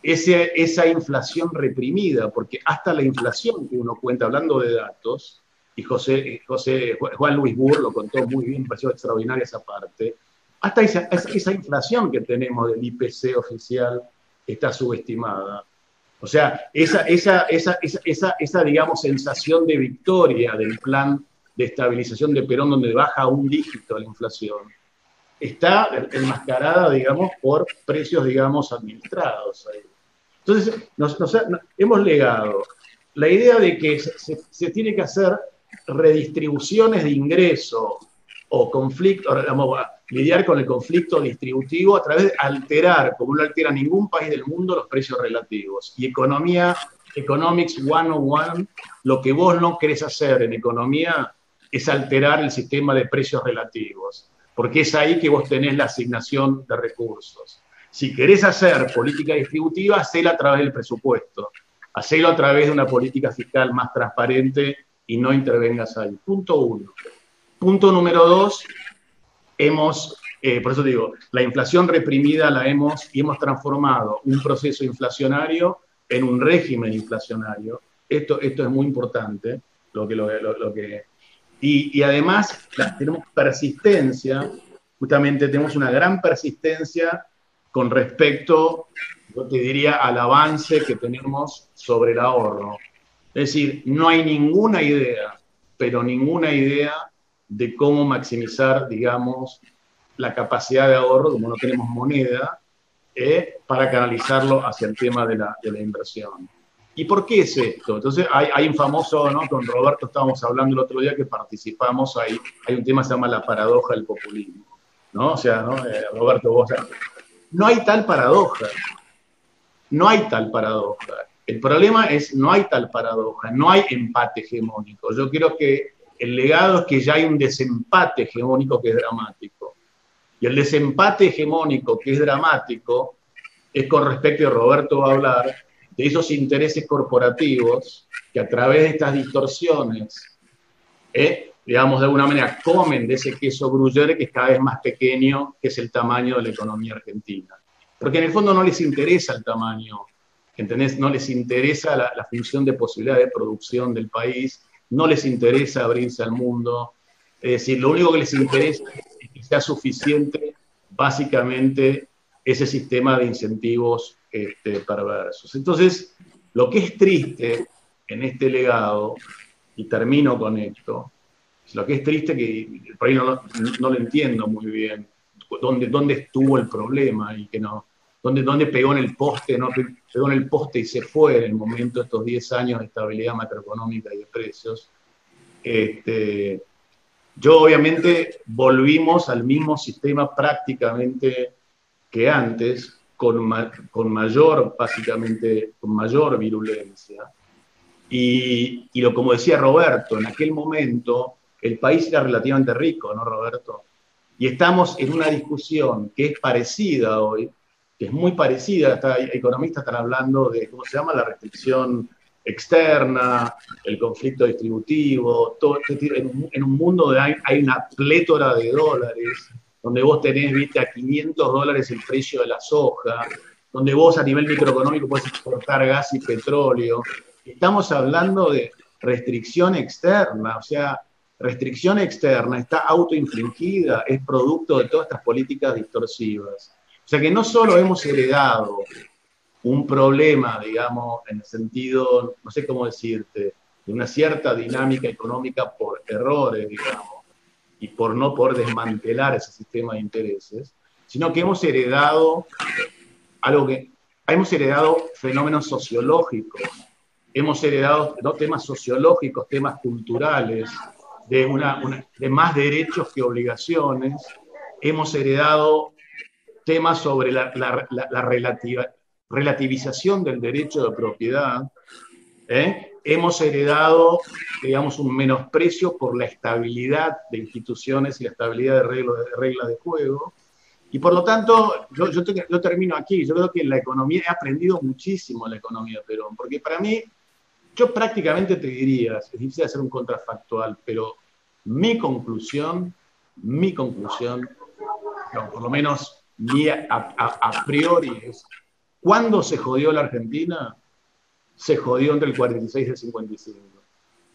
Esa inflación reprimida, porque hasta la inflación que uno cuenta, hablando de datos, y Juan Luis Burr lo contó muy bien, me pareció extraordinaria esa parte, hasta esa inflación que tenemos del IPC oficial está subestimada. O sea, esa digamos, sensación de victoria del plan de estabilización de Perón, donde baja un dígito la inflación, está enmascarada, digamos, por precios, digamos, administrados. Entonces, hemos legado la idea de que se tiene que hacer redistribuciones de ingreso o conflicto, lidiar con el conflicto distributivo a través de alterar, como no altera ningún país del mundo, los precios relativos. Y Economics 101, lo que vos no querés hacer en economía es alterar el sistema de precios relativos, porque es ahí que vos tenés la asignación de recursos. Si querés hacer política distributiva, hacela a través del presupuesto, hacelo a través de una política fiscal más transparente y no intervengas ahí. Punto uno. Punto número dos, por eso digo, la inflación reprimida hemos transformado un proceso inflacionario en un régimen inflacionario. Esto es muy importante, y además tenemos persistencia, justamente tenemos una gran persistencia con respecto, yo te diría, al avance que tenemos sobre el ahorro. Es decir, no hay ninguna idea, pero ninguna idea de cómo maximizar, digamos, la capacidad de ahorro, como no tenemos moneda, para canalizarlo hacia el tema de la inversión. ¿Y por qué es esto? Entonces, hay un famoso, ¿no? Con Roberto estábamos hablando el otro día que participamos, hay un tema que se llama la paradoja del populismo, ¿no? O sea, ¿no? Roberto, vos... No hay tal paradoja. No hay tal paradoja. El problema es, no hay tal paradoja, no hay empate hegemónico. Yo creo que el legado es que ya hay un desempate hegemónico que es dramático. Y el desempate hegemónico que es dramático es con respecto, y Roberto va a hablar, de esos intereses corporativos que a través de estas distorsiones, digamos, de alguna manera comen de ese queso gruyere que es cada vez más pequeño, que es el tamaño de la economía argentina. Porque en el fondo no les interesa el tamaño, ¿entendés? No les interesa la función de posibilidad de producción del país, no les interesa abrirse al mundo. Es decir, lo único que les interesa es que sea suficiente, básicamente, ese sistema de incentivos perversos. Entonces, lo que es triste en este legado, y termino con esto, lo que es triste que por ahí no lo entiendo muy bien, dónde estuvo el problema y que no, dónde pegó en el poste, no pegó en el poste y se fue en el momento de estos 10 años de estabilidad macroeconómica y de precios. Yo obviamente volvimos al mismo sistema prácticamente que antes, con mayor virulencia. Y como decía Roberto, en aquel momento el país era relativamente rico, ¿no, Roberto? Y estamos en una discusión que es parecida hoy, que es muy parecida, economistas están hablando de, ¿cómo se llama? La restricción externa, el conflicto distributivo, todo, en un mundo donde hay una plétora de dólares, donde vos tenés, viste, a $500 el precio de la soja, donde vos a nivel microeconómico podés exportar gas y petróleo. Estamos hablando de restricción externa, o sea, restricción externa está autoinfligida, es producto de todas estas políticas distorsivas. O sea que no solo hemos heredado un problema, digamos, en el sentido, no sé cómo decirte, de una cierta dinámica económica por errores, digamos, y por no poder desmantelar ese sistema de intereses, sino que hemos heredado hemos heredado fenómenos sociológicos, hemos heredado, ¿no?, temas sociológicos, temas culturales, de más derechos que obligaciones, hemos heredado temas sobre la relativización del derecho de propiedad, hemos heredado, digamos, un menosprecio por la estabilidad de instituciones y la estabilidad de reglas de juego. Y por lo tanto, yo termino aquí. Yo creo que la economía, he aprendido muchísimo en la economía de Perón, porque para mí, yo prácticamente te diría, es difícil hacer un contrafactual, pero mi conclusión, no, por lo menos a priori es, ¿cuándo se jodió la Argentina? Se jodió entre el 46 y el 55,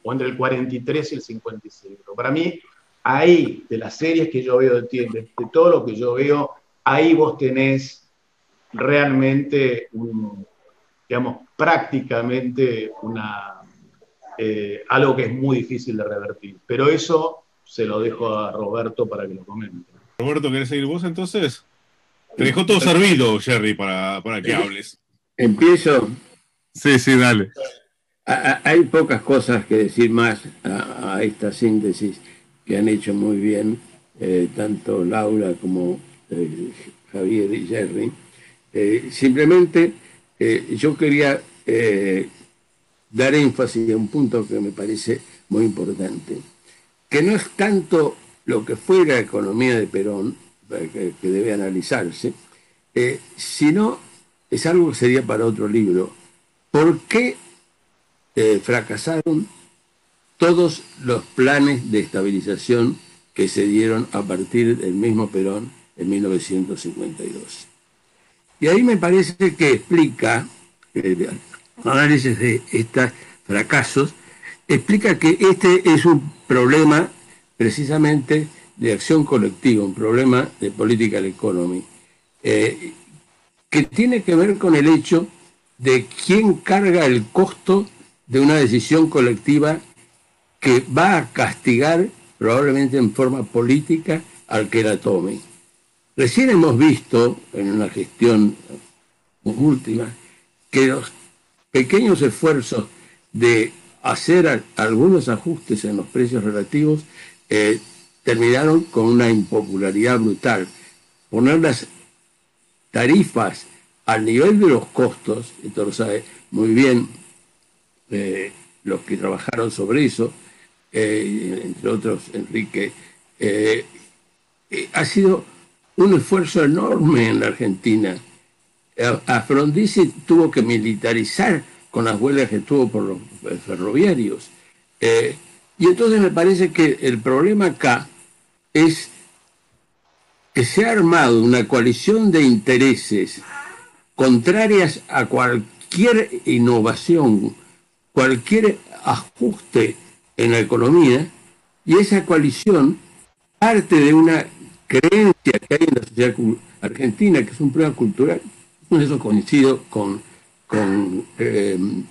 o entre el 43 y el 55. Para mí, ahí, de las series que yo veo de todo lo que yo veo, ahí vos tenés realmente, digamos, prácticamente algo que es muy difícil de revertir. Pero eso se lo dejo a Roberto para que lo comente. Roberto, ¿querés seguir vos entonces? Te dejó todo servido, Jerry, para que hables. ¿Empiezo? Sí, dale. Hay pocas cosas que decir más a esta síntesis que han hecho muy bien tanto Laura como Javier y Jerry. Simplemente yo quería dar énfasis a un punto que me parece muy importante, que no es tanto lo que fue la economía de Perón, que debe analizarse, sino es algo que sería para otro libro. ¿Por qué fracasaron todos los planes de estabilización que se dieron a partir del mismo Perón en 1952? Y ahí me parece que explica, el análisis de estos fracasos, explica que este es un problema precisamente de acción colectiva, un problema de political economy, que tiene que ver con el hecho de quién carga el costo de una decisión colectiva que va a castigar probablemente en forma política al que la tome. Recién hemos visto en una gestión última que los pequeños esfuerzos de hacer algunos ajustes en los precios relativos terminaron con una impopularidad brutal. Poner las tarifas al nivel de los costos, esto lo sabe muy bien los que trabajaron sobre eso, entre otros Enrique, ha sido un esfuerzo enorme en la Argentina. A Frondizi tuvo que militarizar con las huelgas que tuvo por los ferroviarios. Y entonces me parece que el problema acá es que se ha armado una coalición de intereses contrarias a cualquier innovación, cualquier ajuste en la economía, y esa coalición parte de una creencia que hay en la sociedad argentina, que es un problema cultural. Por eso coincido con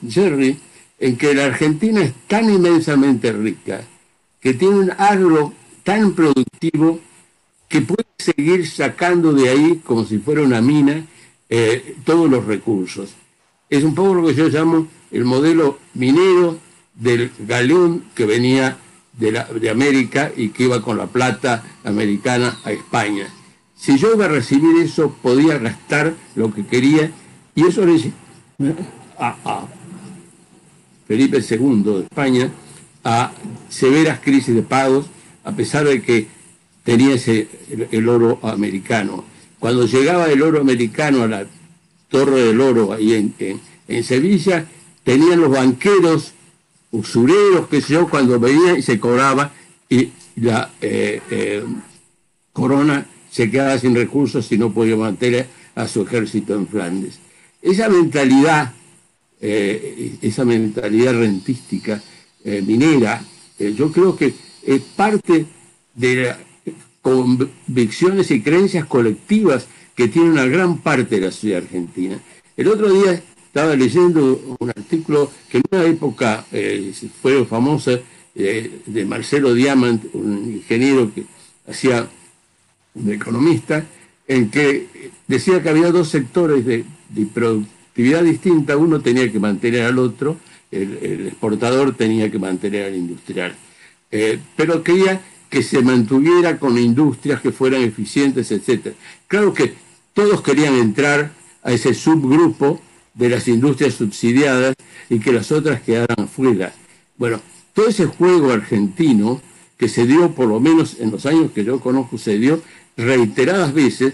Jerry, en que la Argentina es tan inmensamente rica, que tiene un agro tan productivo, que puede seguir sacando de ahí, como si fuera una mina, todos los recursos. Es un poco lo que yo llamo el modelo minero del galeón que venía de América y que iba con la plata americana a España. Si yo iba a recibir eso, podía gastar lo que quería, y eso le dice a Felipe II de España a severas crisis de pagos, a pesar de que tenía el oro americano. Cuando llegaba el oro americano a la Torre del Oro ahí en Sevilla, tenían los banqueros, usureros, qué sé yo, cuando venían y se cobraba, y la corona se quedaba sin recursos y no podía mantener a su ejército en Flandes. Esa mentalidad rentística, minera, yo creo que es parte de las convicciones y creencias colectivas que tiene una gran parte de la sociedad argentina. El otro día estaba leyendo un artículo que en una época fue famosa, de Marcelo Diamant, un ingeniero que hacía de economista, en que decía que había dos sectores de productividad distinta. Uno tenía que mantener al otro, el exportador tenía que mantener al industrial. Pero quería que se mantuviera con industrias que fueran eficientes, etc. Claro que todos querían entrar a ese subgrupo de las industrias subsidiadas y que las otras quedaran afuera. Bueno, todo ese juego argentino que se dio, por lo menos en los años que yo conozco, se dio reiteradas veces.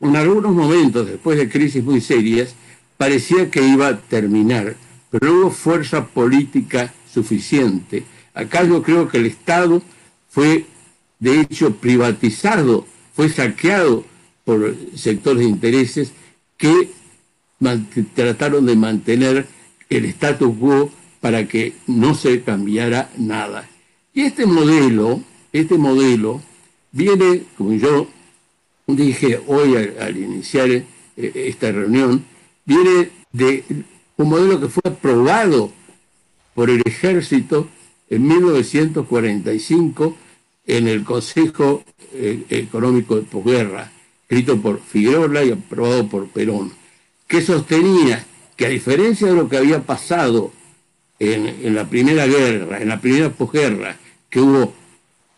En algunos momentos, después de crisis muy serias, parecía que iba a terminar, pero no hubo fuerza política suficiente. Acá yo creo que el Estado fue, de hecho, privatizado, fue saqueado por sectores de intereses que trataron de mantener el status quo para que no se cambiara nada. Y este modelo viene, como yo dije hoy al iniciar esta reunión, viene de un modelo que fue aprobado por el Ejército en 1945 en el Consejo Económico de Posguerra, escrito por Figueroa y aprobado por Perón, que sostenía que, a diferencia de lo que había pasado en la primera guerra, en la primera posguerra, que hubo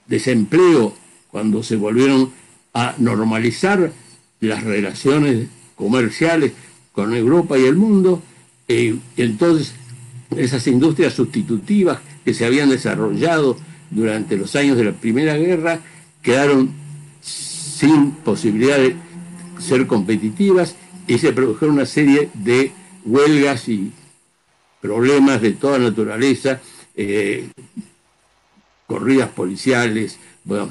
desempleo cuando se volvieron a normalizar las relaciones comerciales con Europa y el mundo, entonces esas industrias sustitutivas que se habían desarrollado durante los años de la Primera Guerra quedaron sin posibilidad de ser competitivas y se produjeron una serie de huelgas y problemas de toda naturaleza, corridas policiales, bueno,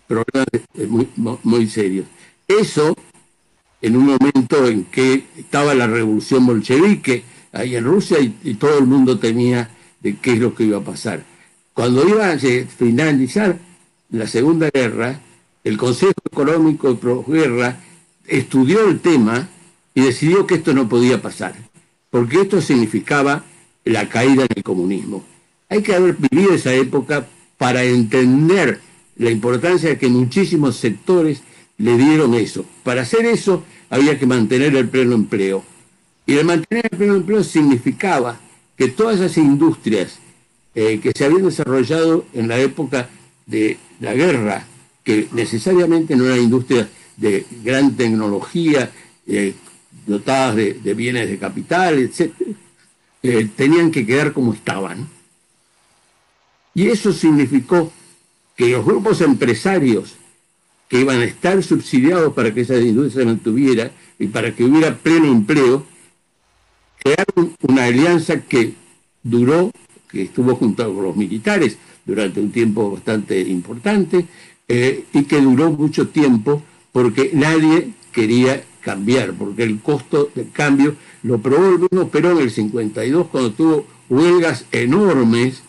problemas muy serios. Eso en un momento en que estaba la revolución bolchevique ahí en Rusia y todo el mundo temía de qué es lo que iba a pasar. Cuando iba a finalizar la Segunda Guerra, el Consejo Económico de Posguerra estudió el tema y decidió que esto no podía pasar, porque esto significaba la caída del comunismo. Hay que haber vivido esa época para entender la importancia de que muchísimos sectores le dieron eso. Para hacer eso había que mantener el pleno empleo. Y el mantener el pleno empleo significaba que todas esas industrias que se habían desarrollado en la época de la guerra, que necesariamente no eran industrias de gran tecnología, dotadas de bienes de capital, etc., tenían que quedar como estaban. Y eso significó que los grupos empresarios que iban a estar subsidiados para que esa industria se mantuviera y para que hubiera pleno empleo, crearon una alianza que duró, que estuvo junto con los militares durante un tiempo bastante importante, y que duró mucho tiempo porque nadie quería cambiar, porque el costo del cambio lo probó el mismo Perón en el 52 cuando tuvo huelgas enormes,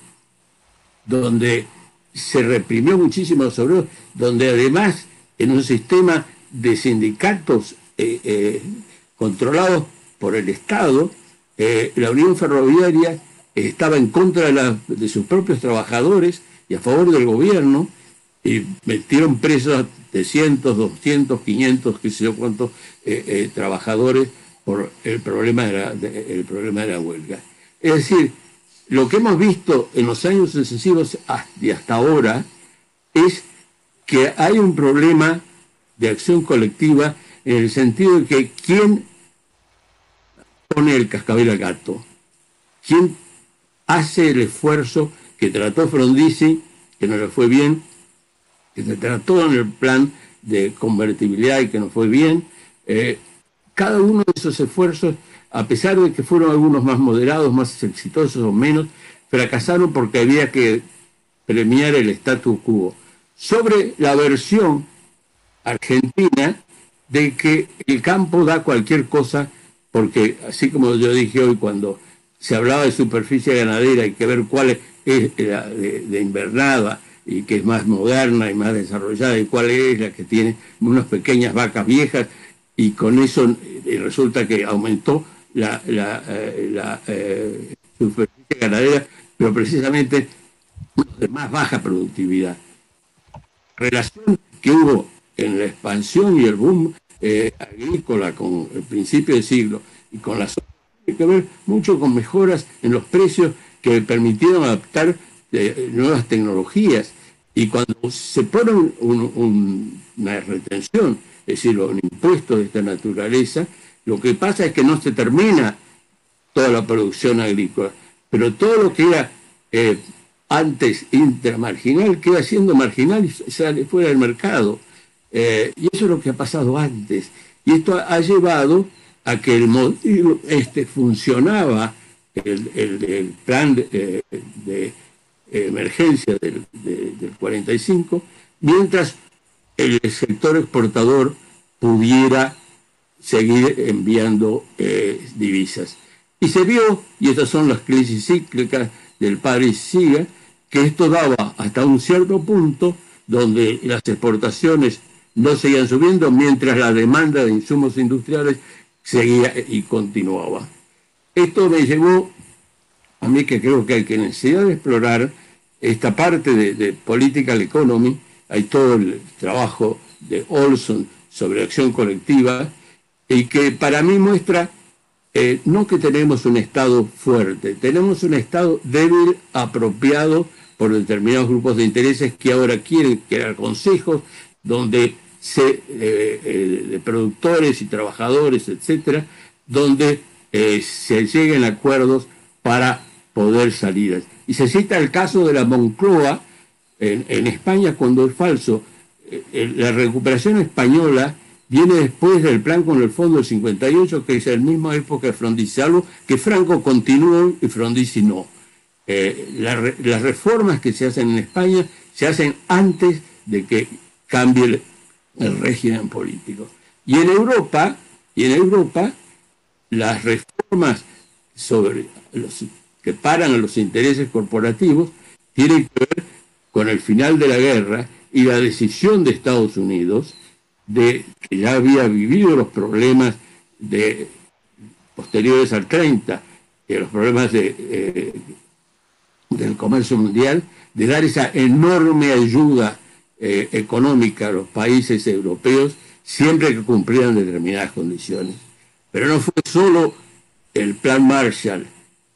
donde se reprimió muchísimo a los obreros, donde además en un sistema de sindicatos controlados por el Estado, la Unión Ferroviaria estaba en contra de sus propios trabajadores y a favor del gobierno, y metieron presos de 100, 200, 500, qué sé yo cuántos trabajadores por el problema de la huelga. Es decir, lo que hemos visto en los años sucesivos y hasta ahora es que hay un problema de acción colectiva en el sentido de que ¿quién pone el cascabel al gato? ¿Quién hace el esfuerzo que trató Frondizi, que no le fue bien, que se trató en el plan de convertibilidad y que no fue bien, cada uno de esos esfuerzos, a pesar de que fueron algunos más moderados, más exitosos o menos, fracasaron porque había que premiar el status quo. Sobre la versión argentina de que el campo da cualquier cosa, porque así como yo dije hoy, cuando se hablaba de superficie ganadera, hay que ver cuál es la de invernada y que es más moderna y más desarrollada, y cuál es la que tiene unas pequeñas vacas viejas, y con eso resulta que aumentó la superficie ganadera, pero precisamente de más baja productividad. La relación que hubo en la expansión y el boom agrícola con el principio del siglo y con la zona tiene que ver mucho con mejoras en los precios que permitieron adaptar nuevas tecnologías, y cuando se pone una retención, es decir, un impuesto de esta naturaleza, lo que pasa es que no se termina toda la producción agrícola, pero todo lo que era antes intramarginal queda siendo marginal y sale fuera del mercado. Y eso es lo que ha pasado antes. Y esto ha llevado a que el modelo funcionaba, el plan de emergencia del 45, mientras el sector exportador pudiera seguir enviando divisas. Y se vio, y estas son las crisis cíclicas del París-Siga, que esto daba hasta un cierto punto donde las exportaciones no seguían subiendo, mientras la demanda de insumos industriales seguía y continuaba. Esto me llevó a mí, que creo que hay que necesidad de explorar esta parte de political economy. Hay todo el trabajo de Olson sobre acción colectiva, y que para mí muestra no que tenemos un Estado fuerte, tenemos un Estado débil, apropiado por determinados grupos de intereses que ahora quieren crear consejos donde de productores y trabajadores, etcétera, donde se lleguen a acuerdos para poder salir. Y se cita el caso de la Moncloa en España, cuando es falso. La recuperación española viene después del plan con el Fondo del 58, que es la misma época de Frondizi, algo que Franco continuó y Frondizi no. Las reformas que se hacen en España se hacen antes de que cambie el régimen político. Y en Europa, las reformas sobre que paran a los intereses corporativos tienen que ver con el final de la guerra y la decisión de Estados Unidos, de que ya había vivido los problemas posteriores al 30, los problemas del comercio mundial, de dar esa enorme ayuda económica a los países europeos siempre que cumplieran determinadas condiciones. Pero no fue solo el plan Marshall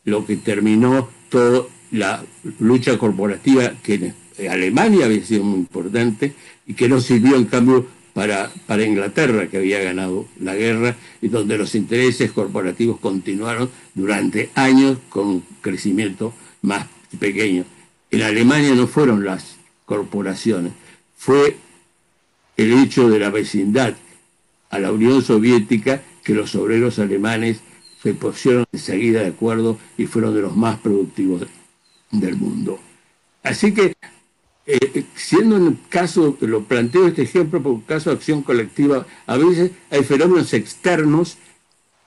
lo que terminó toda la lucha corporativa, que en Alemania había sido muy importante y que no sirvió en cambio para Inglaterra, que había ganado la guerra y donde los intereses corporativos continuaron durante años con un crecimiento más pequeño. En Alemania no fueron las corporaciones, fue el hecho de la vecindad a la Unión Soviética, que los obreros alemanes se pusieron enseguida de acuerdo y fueron de los más productivos del mundo. Así que, siendo en el caso, lo planteo este ejemplo por un caso de acción colectiva, a veces hay fenómenos externos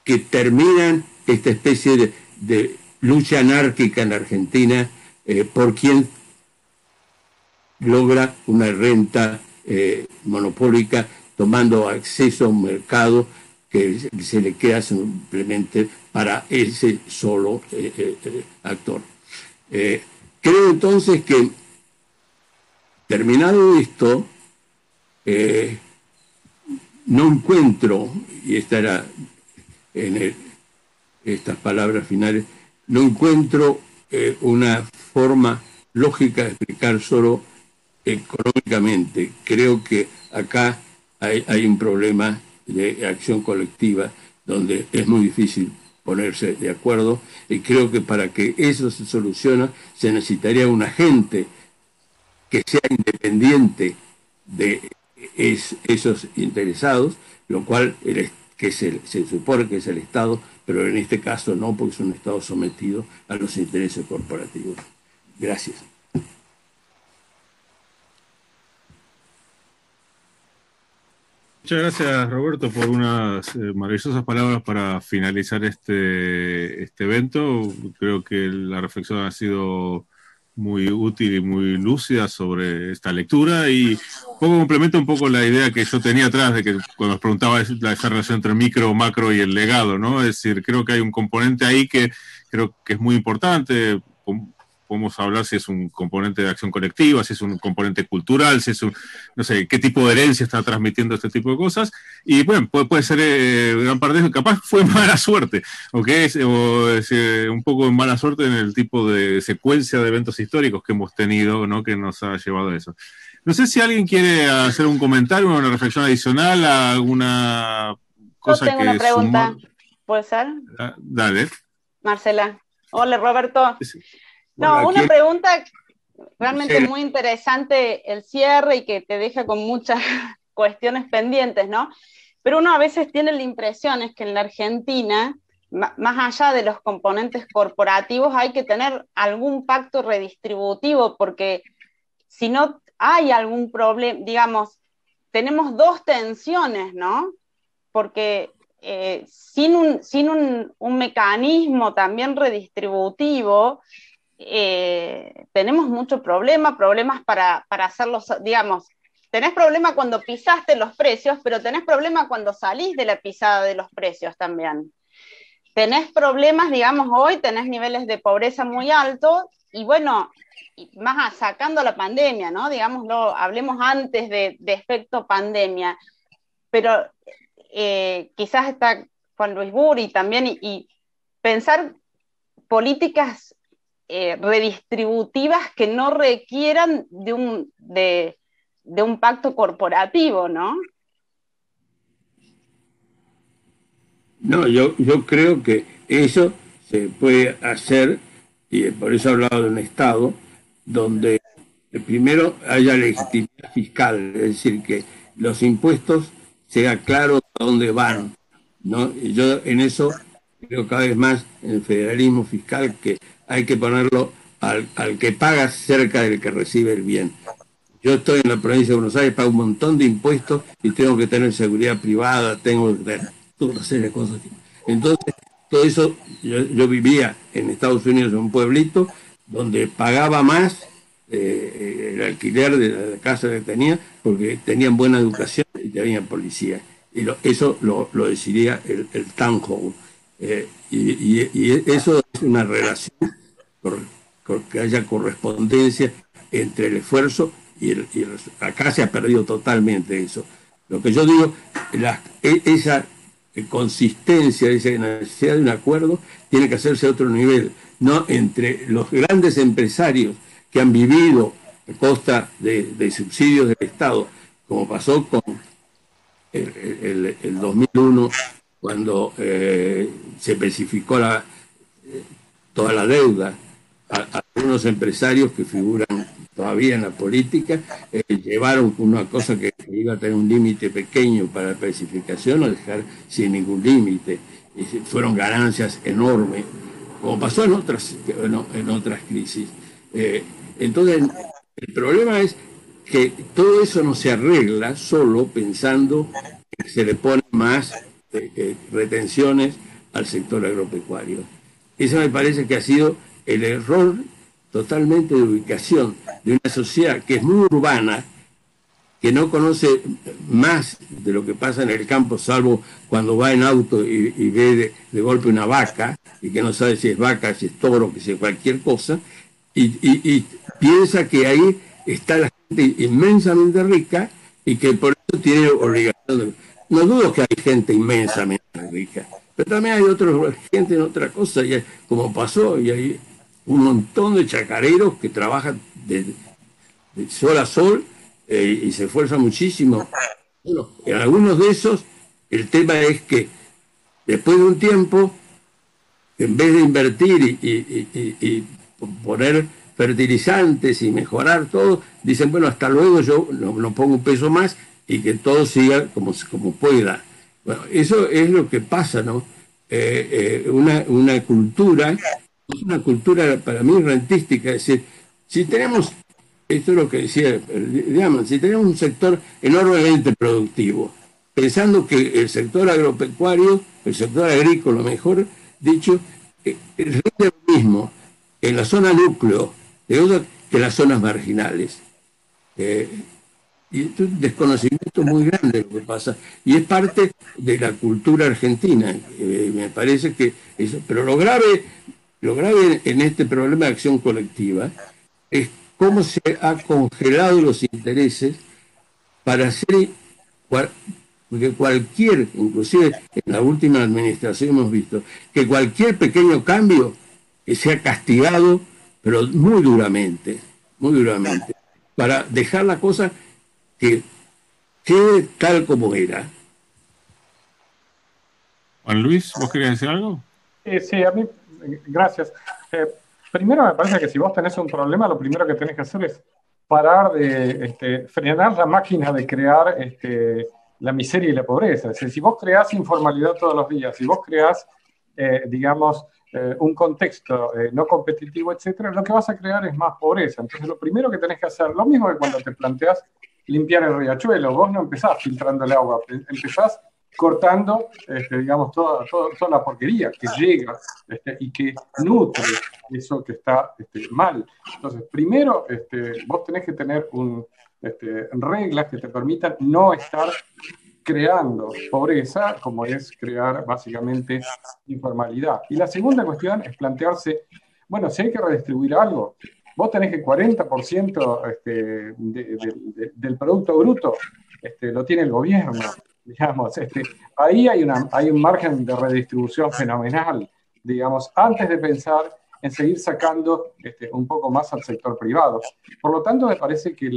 que terminan esta especie de lucha anárquica en Argentina por quien logra una renta monopólica, tomando acceso a un mercado que se le queda simplemente para ese solo actor. Creo entonces que, terminado esto, no encuentro, y esta era estas palabras finales, no encuentro una forma lógica de explicar solo económicamente. Creo que acá hay un problema de acción colectiva donde es muy difícil ponerse de acuerdo, y creo que para que eso se solucione se necesitaría un agente que sea independiente de esos interesados, lo cual se supone que es el Estado, pero en este caso no, porque es un Estado sometido a los intereses corporativos. Gracias. Muchas gracias, Roberto, por unas maravillosas palabras para finalizar este evento. Creo que la reflexión ha sido muy útil y muy lúcida sobre esta lectura, y complementa un poco la idea que yo tenía atrás de que cuando os preguntaba esa relación entre micro, macro y el legado, ¿no? Es decir, creo que hay un componente ahí que creo que es muy importante. Podemos hablar si es un componente de acción colectiva, si es un componente cultural, si es un, no sé, qué tipo de herencia está transmitiendo este tipo de cosas. Y bueno, puede ser gran parte de eso. Capaz fue mala suerte, o es un poco de mala suerte en el tipo de secuencia de eventos históricos que hemos tenido, ¿no? Que nos ha llevado a eso. No sé si alguien quiere hacer un comentario, una reflexión adicional, a alguna cosa que... Yo tengo una pregunta, ¿puede ser? Dale. Marcela. Hola, Roberto. Sí. No, una pregunta realmente Sí. muy interesante, el cierre, y que te deja con muchas cuestiones pendientes, ¿no? Pero uno a veces tiene la impresión es que en la Argentina, más allá de los componentes corporativos, hay que tener algún pacto redistributivo, porque si no hay algún problema, digamos, tenemos dos tensiones, ¿no? Porque sin un mecanismo también redistributivo, tenemos muchos problemas para hacerlos, digamos, tenés problema cuando pisaste los precios, pero tenés problema cuando salís de la pisada de los precios también. Tenés problemas, digamos, hoy tenés niveles de pobreza muy altos, y bueno, más sacando la pandemia, ¿no? Digámoslo, hablemos antes de efecto pandemia, pero quizás está Juan Luis Burri también, y pensar políticas redistributivas que no requieran de un pacto corporativo, ¿no? No, yo creo que eso se puede hacer, y por eso he hablado de un Estado donde primero haya legitimidad fiscal, es decir, que los impuestos sea claro a dónde van, ¿no? Y yo en eso creo cada vez más en el federalismo fiscal, que hay que ponerlo al que paga cerca del que recibe el bien. Yo estoy en la provincia de Buenos Aires, pago un montón de impuestos y tengo que tener seguridad privada, tengo que tener toda una serie de cosas. Entonces, todo eso, yo vivía en Estados Unidos en un pueblito donde pagaba más el alquiler de la casa que tenía, porque tenían buena educación y tenían policía. Y eso lo decidía el town hall. Y eso es una relación que haya correspondencia entre el esfuerzo y acá se ha perdido totalmente eso. Lo que yo digo, esa consistencia, esa necesidad de un acuerdo tiene que hacerse a otro nivel, no entre los grandes empresarios que han vivido a costa de subsidios del Estado, como pasó con el 2001, cuando se especificó toda la deuda. Algunos empresarios que figuran todavía en la política llevaron una cosa que iba a tener un límite pequeño para la especificación a dejar sin ningún límite. Fueron ganancias enormes, como pasó en otras crisis. Entonces, el problema es que todo eso no se arregla solo pensando que se le ponen más retenciones al sector agropecuario. Eso me parece que ha sido el error totalmente de ubicación de una sociedad que es muy urbana, que no conoce más de lo que pasa en el campo, salvo cuando va en auto y ve de golpe una vaca, y que no sabe si es vaca, si es toro, si es cualquier cosa, y piensa que ahí está la gente inmensamente rica y que por eso tiene obligación. No dudo que hay gente inmensamente rica, pero también hay gente en otra cosa, y como pasó, y hay un montón de chacareros que trabajan de sol a sol y se esfuerzan muchísimo. Bueno, en algunos de esos, el tema es que después de un tiempo, en vez de invertir y poner fertilizantes y mejorar todo, dicen, bueno, hasta luego, yo no pongo un peso más y que todo siga como pueda. Bueno, eso es lo que pasa, ¿no? Una cultura, es una cultura para mí rentística, es decir, si tenemos, esto es lo que decía, digamos, si tenemos un sector enormemente productivo, pensando que el sector agropecuario, el sector agrícola, mejor dicho, rinde lo mismo en la zona núcleo que en las zonas marginales. Y esto es un desconocimiento muy grande de lo que pasa. Y es parte de la cultura argentina. Me parece que eso. Pero lo grave en este problema de acción colectiva es cómo se ha congelado los intereses para hacer porque cualquier, inclusive en la última administración hemos visto, que cualquier pequeño cambio que sea castigado, pero muy duramente, para dejar la cosa que quede tal como era. Juan Luis, ¿vos querías decir algo? Sí, a mí, gracias. Primero me parece que si vos tenés un problema, lo primero que tenés que hacer es parar de frenar la máquina de crear la miseria y la pobreza. Es decir, si vos creás informalidad todos los días, si vos creás, digamos, un contexto no competitivo, etcétera, lo que vas a crear es más pobreza. Entonces, lo primero que tenés que hacer, lo mismo que cuando te planteás limpiar el riachuelo, vos no empezás filtrando el agua, empezás cortando, digamos, toda la porquería que llega y que nutre eso que está mal. Entonces, primero, vos tenés que tener reglas que te permitan no estar creando pobreza, como es crear básicamente informalidad. Y la segunda cuestión es plantearse, bueno, si hay que redistribuir algo, vos tenés que 40% del Producto Bruto lo tiene el gobierno. Digamos, ahí hay un margen de redistribución fenomenal, digamos, antes de pensar en seguir sacando un poco más al sector privado. Por lo tanto, me parece que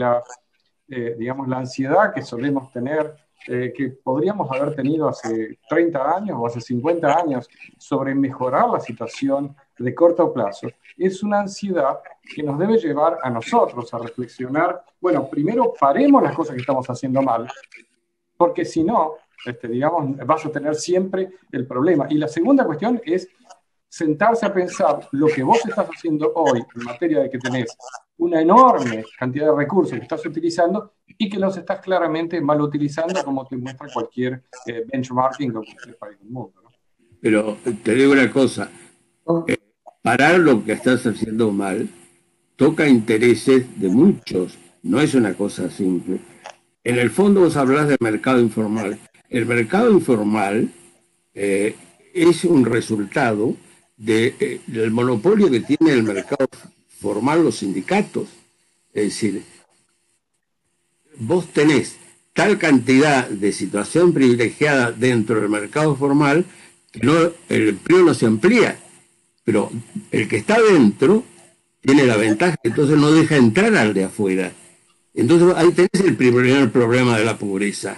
digamos, la ansiedad que solemos tener, que podríamos haber tenido hace 30 años o hace 50 años sobre mejorar la situación de corto plazo, es una ansiedad que nos debe llevar a nosotros a reflexionar, bueno, primero paremos las cosas que estamos haciendo mal, porque si no, digamos, vas a tener siempre el problema. Y la segunda cuestión es sentarse a pensar lo que vos estás haciendo hoy en materia de que tenés una enorme cantidad de recursos que estás utilizando y que los estás claramente mal utilizando, como te muestra cualquier benchmarking o cualquier país del mundo, ¿no? Pero te digo una cosa, parar lo que estás haciendo mal toca intereses de muchos, no es una cosa simple. En el fondo vos hablás del mercado informal. El mercado informal es un resultado del monopolio que tiene el mercado formal los sindicatos. Es decir, vos tenés tal cantidad de situación privilegiada dentro del mercado formal que el empleo no se amplía, pero el que está dentro tiene la ventaja, entonces no deja entrar al de afuera. Entonces ahí tenés el primer problema de la pobreza.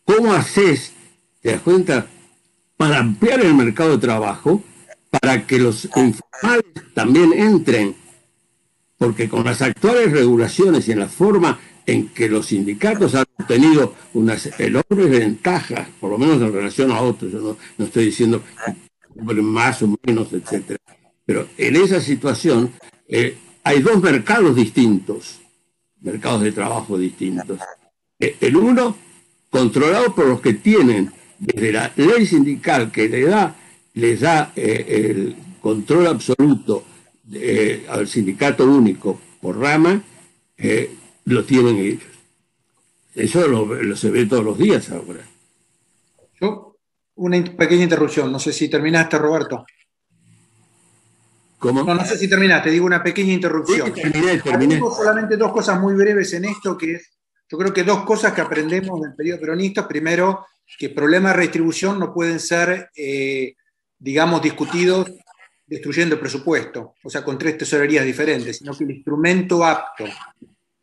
¿Cómo haces, te das cuenta, para ampliar el mercado de trabajo, para que los informales también entren? Porque con las actuales regulaciones y en la forma en que los sindicatos han obtenido unas enormes ventajas, por lo menos en relación a otros, yo no estoy diciendo más o menos, etcétera, pero en esa situación hay dos mercados distintos, mercados de trabajo distintos. El uno, controlado por los que tienen, desde la ley sindical que les da el control absoluto al sindicato único por rama, lo tienen ellos. Eso lo se ve todos los días ahora. Una pequeña interrupción, no sé si terminaste, Roberto. ¿Cómo? No sé si terminaste, digo una pequeña interrupción. Sí, terminé. Tengo solamente dos cosas muy breves en esto, que es, yo creo que dos cosas que aprendemos del periodo peronista. Primero, que problemas de redistribución no pueden ser, digamos, discutidos destruyendo el presupuesto, o sea, con tres tesorerías diferentes, sino que el instrumento apto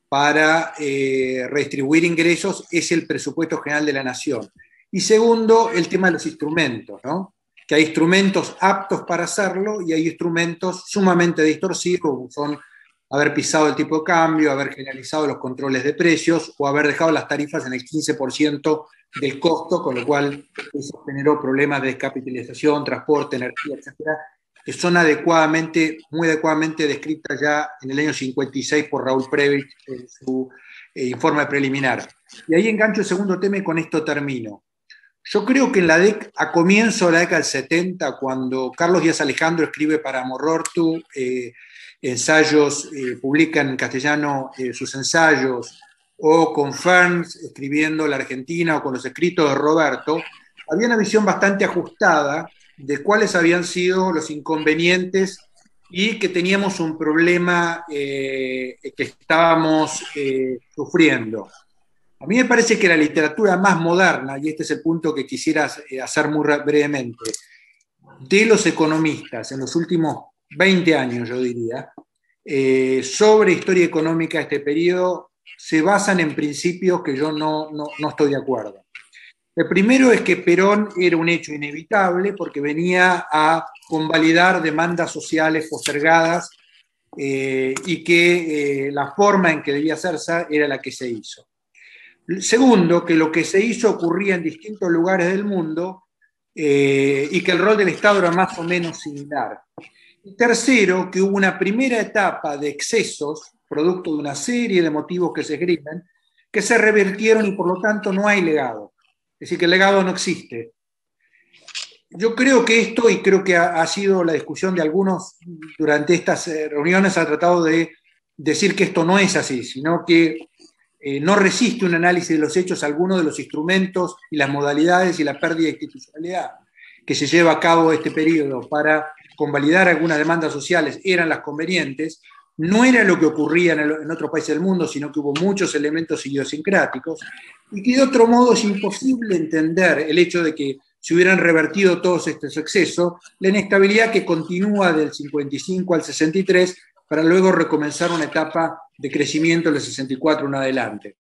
para redistribuir ingresos es el presupuesto general de la nación. Y segundo, el tema de los instrumentos, ¿no? Que hay instrumentos aptos para hacerlo y hay instrumentos sumamente distorsivos, son haber pisado el tipo de cambio, haber generalizado los controles de precios o haber dejado las tarifas en el 15% del costo, con lo cual eso generó problemas de descapitalización, transporte, energía, etcétera, que son muy adecuadamente descritas ya en el año 56 por Raúl Prebisch en su informe preliminar. Y ahí engancho el segundo tema y con esto termino. Yo creo que a comienzo de la década del 70, cuando Carlos Díaz Alejandro escribe para Morortu ensayos, publica en castellano sus ensayos, o con Ferns escribiendo La Argentina, o con los escritos de Roberto, había una visión bastante ajustada de cuáles habían sido los inconvenientes y que teníamos un problema que estábamos sufriendo. A mí me parece que la literatura más moderna, y este es el punto que quisiera hacer muy brevemente, de los economistas en los últimos 20 años, yo diría, sobre historia económica de este periodo, se basan en principios que yo no estoy de acuerdo. El primero es que Perón era un hecho inevitable porque venía a convalidar demandas sociales postergadas y que la forma en que debía hacerse era la que se hizo. Segundo, que lo que se hizo ocurría en distintos lugares del mundo y que el rol del Estado era más o menos similar. Y tercero, que hubo una primera etapa de excesos, producto de una serie de motivos que se esgrimen, que se revertieron y por lo tanto no hay legado. Es decir, que el legado no existe. Yo creo que esto, y creo que ha sido la discusión de algunos durante estas reuniones, ha tratado de decir que esto no es así, sino que no resiste un análisis de los hechos algunos de los instrumentos y las modalidades y la pérdida de institucionalidad que se lleva a cabo este periodo para convalidar algunas demandas sociales eran las convenientes. No era lo que ocurría en otros países del mundo, sino que hubo muchos elementos idiosincráticos, y que de otro modo es imposible entender el hecho de que se hubieran revertido todos estos excesos, la inestabilidad que continúa del 55 al 63, para luego recomenzar una etapa de crecimiento del 64 en adelante.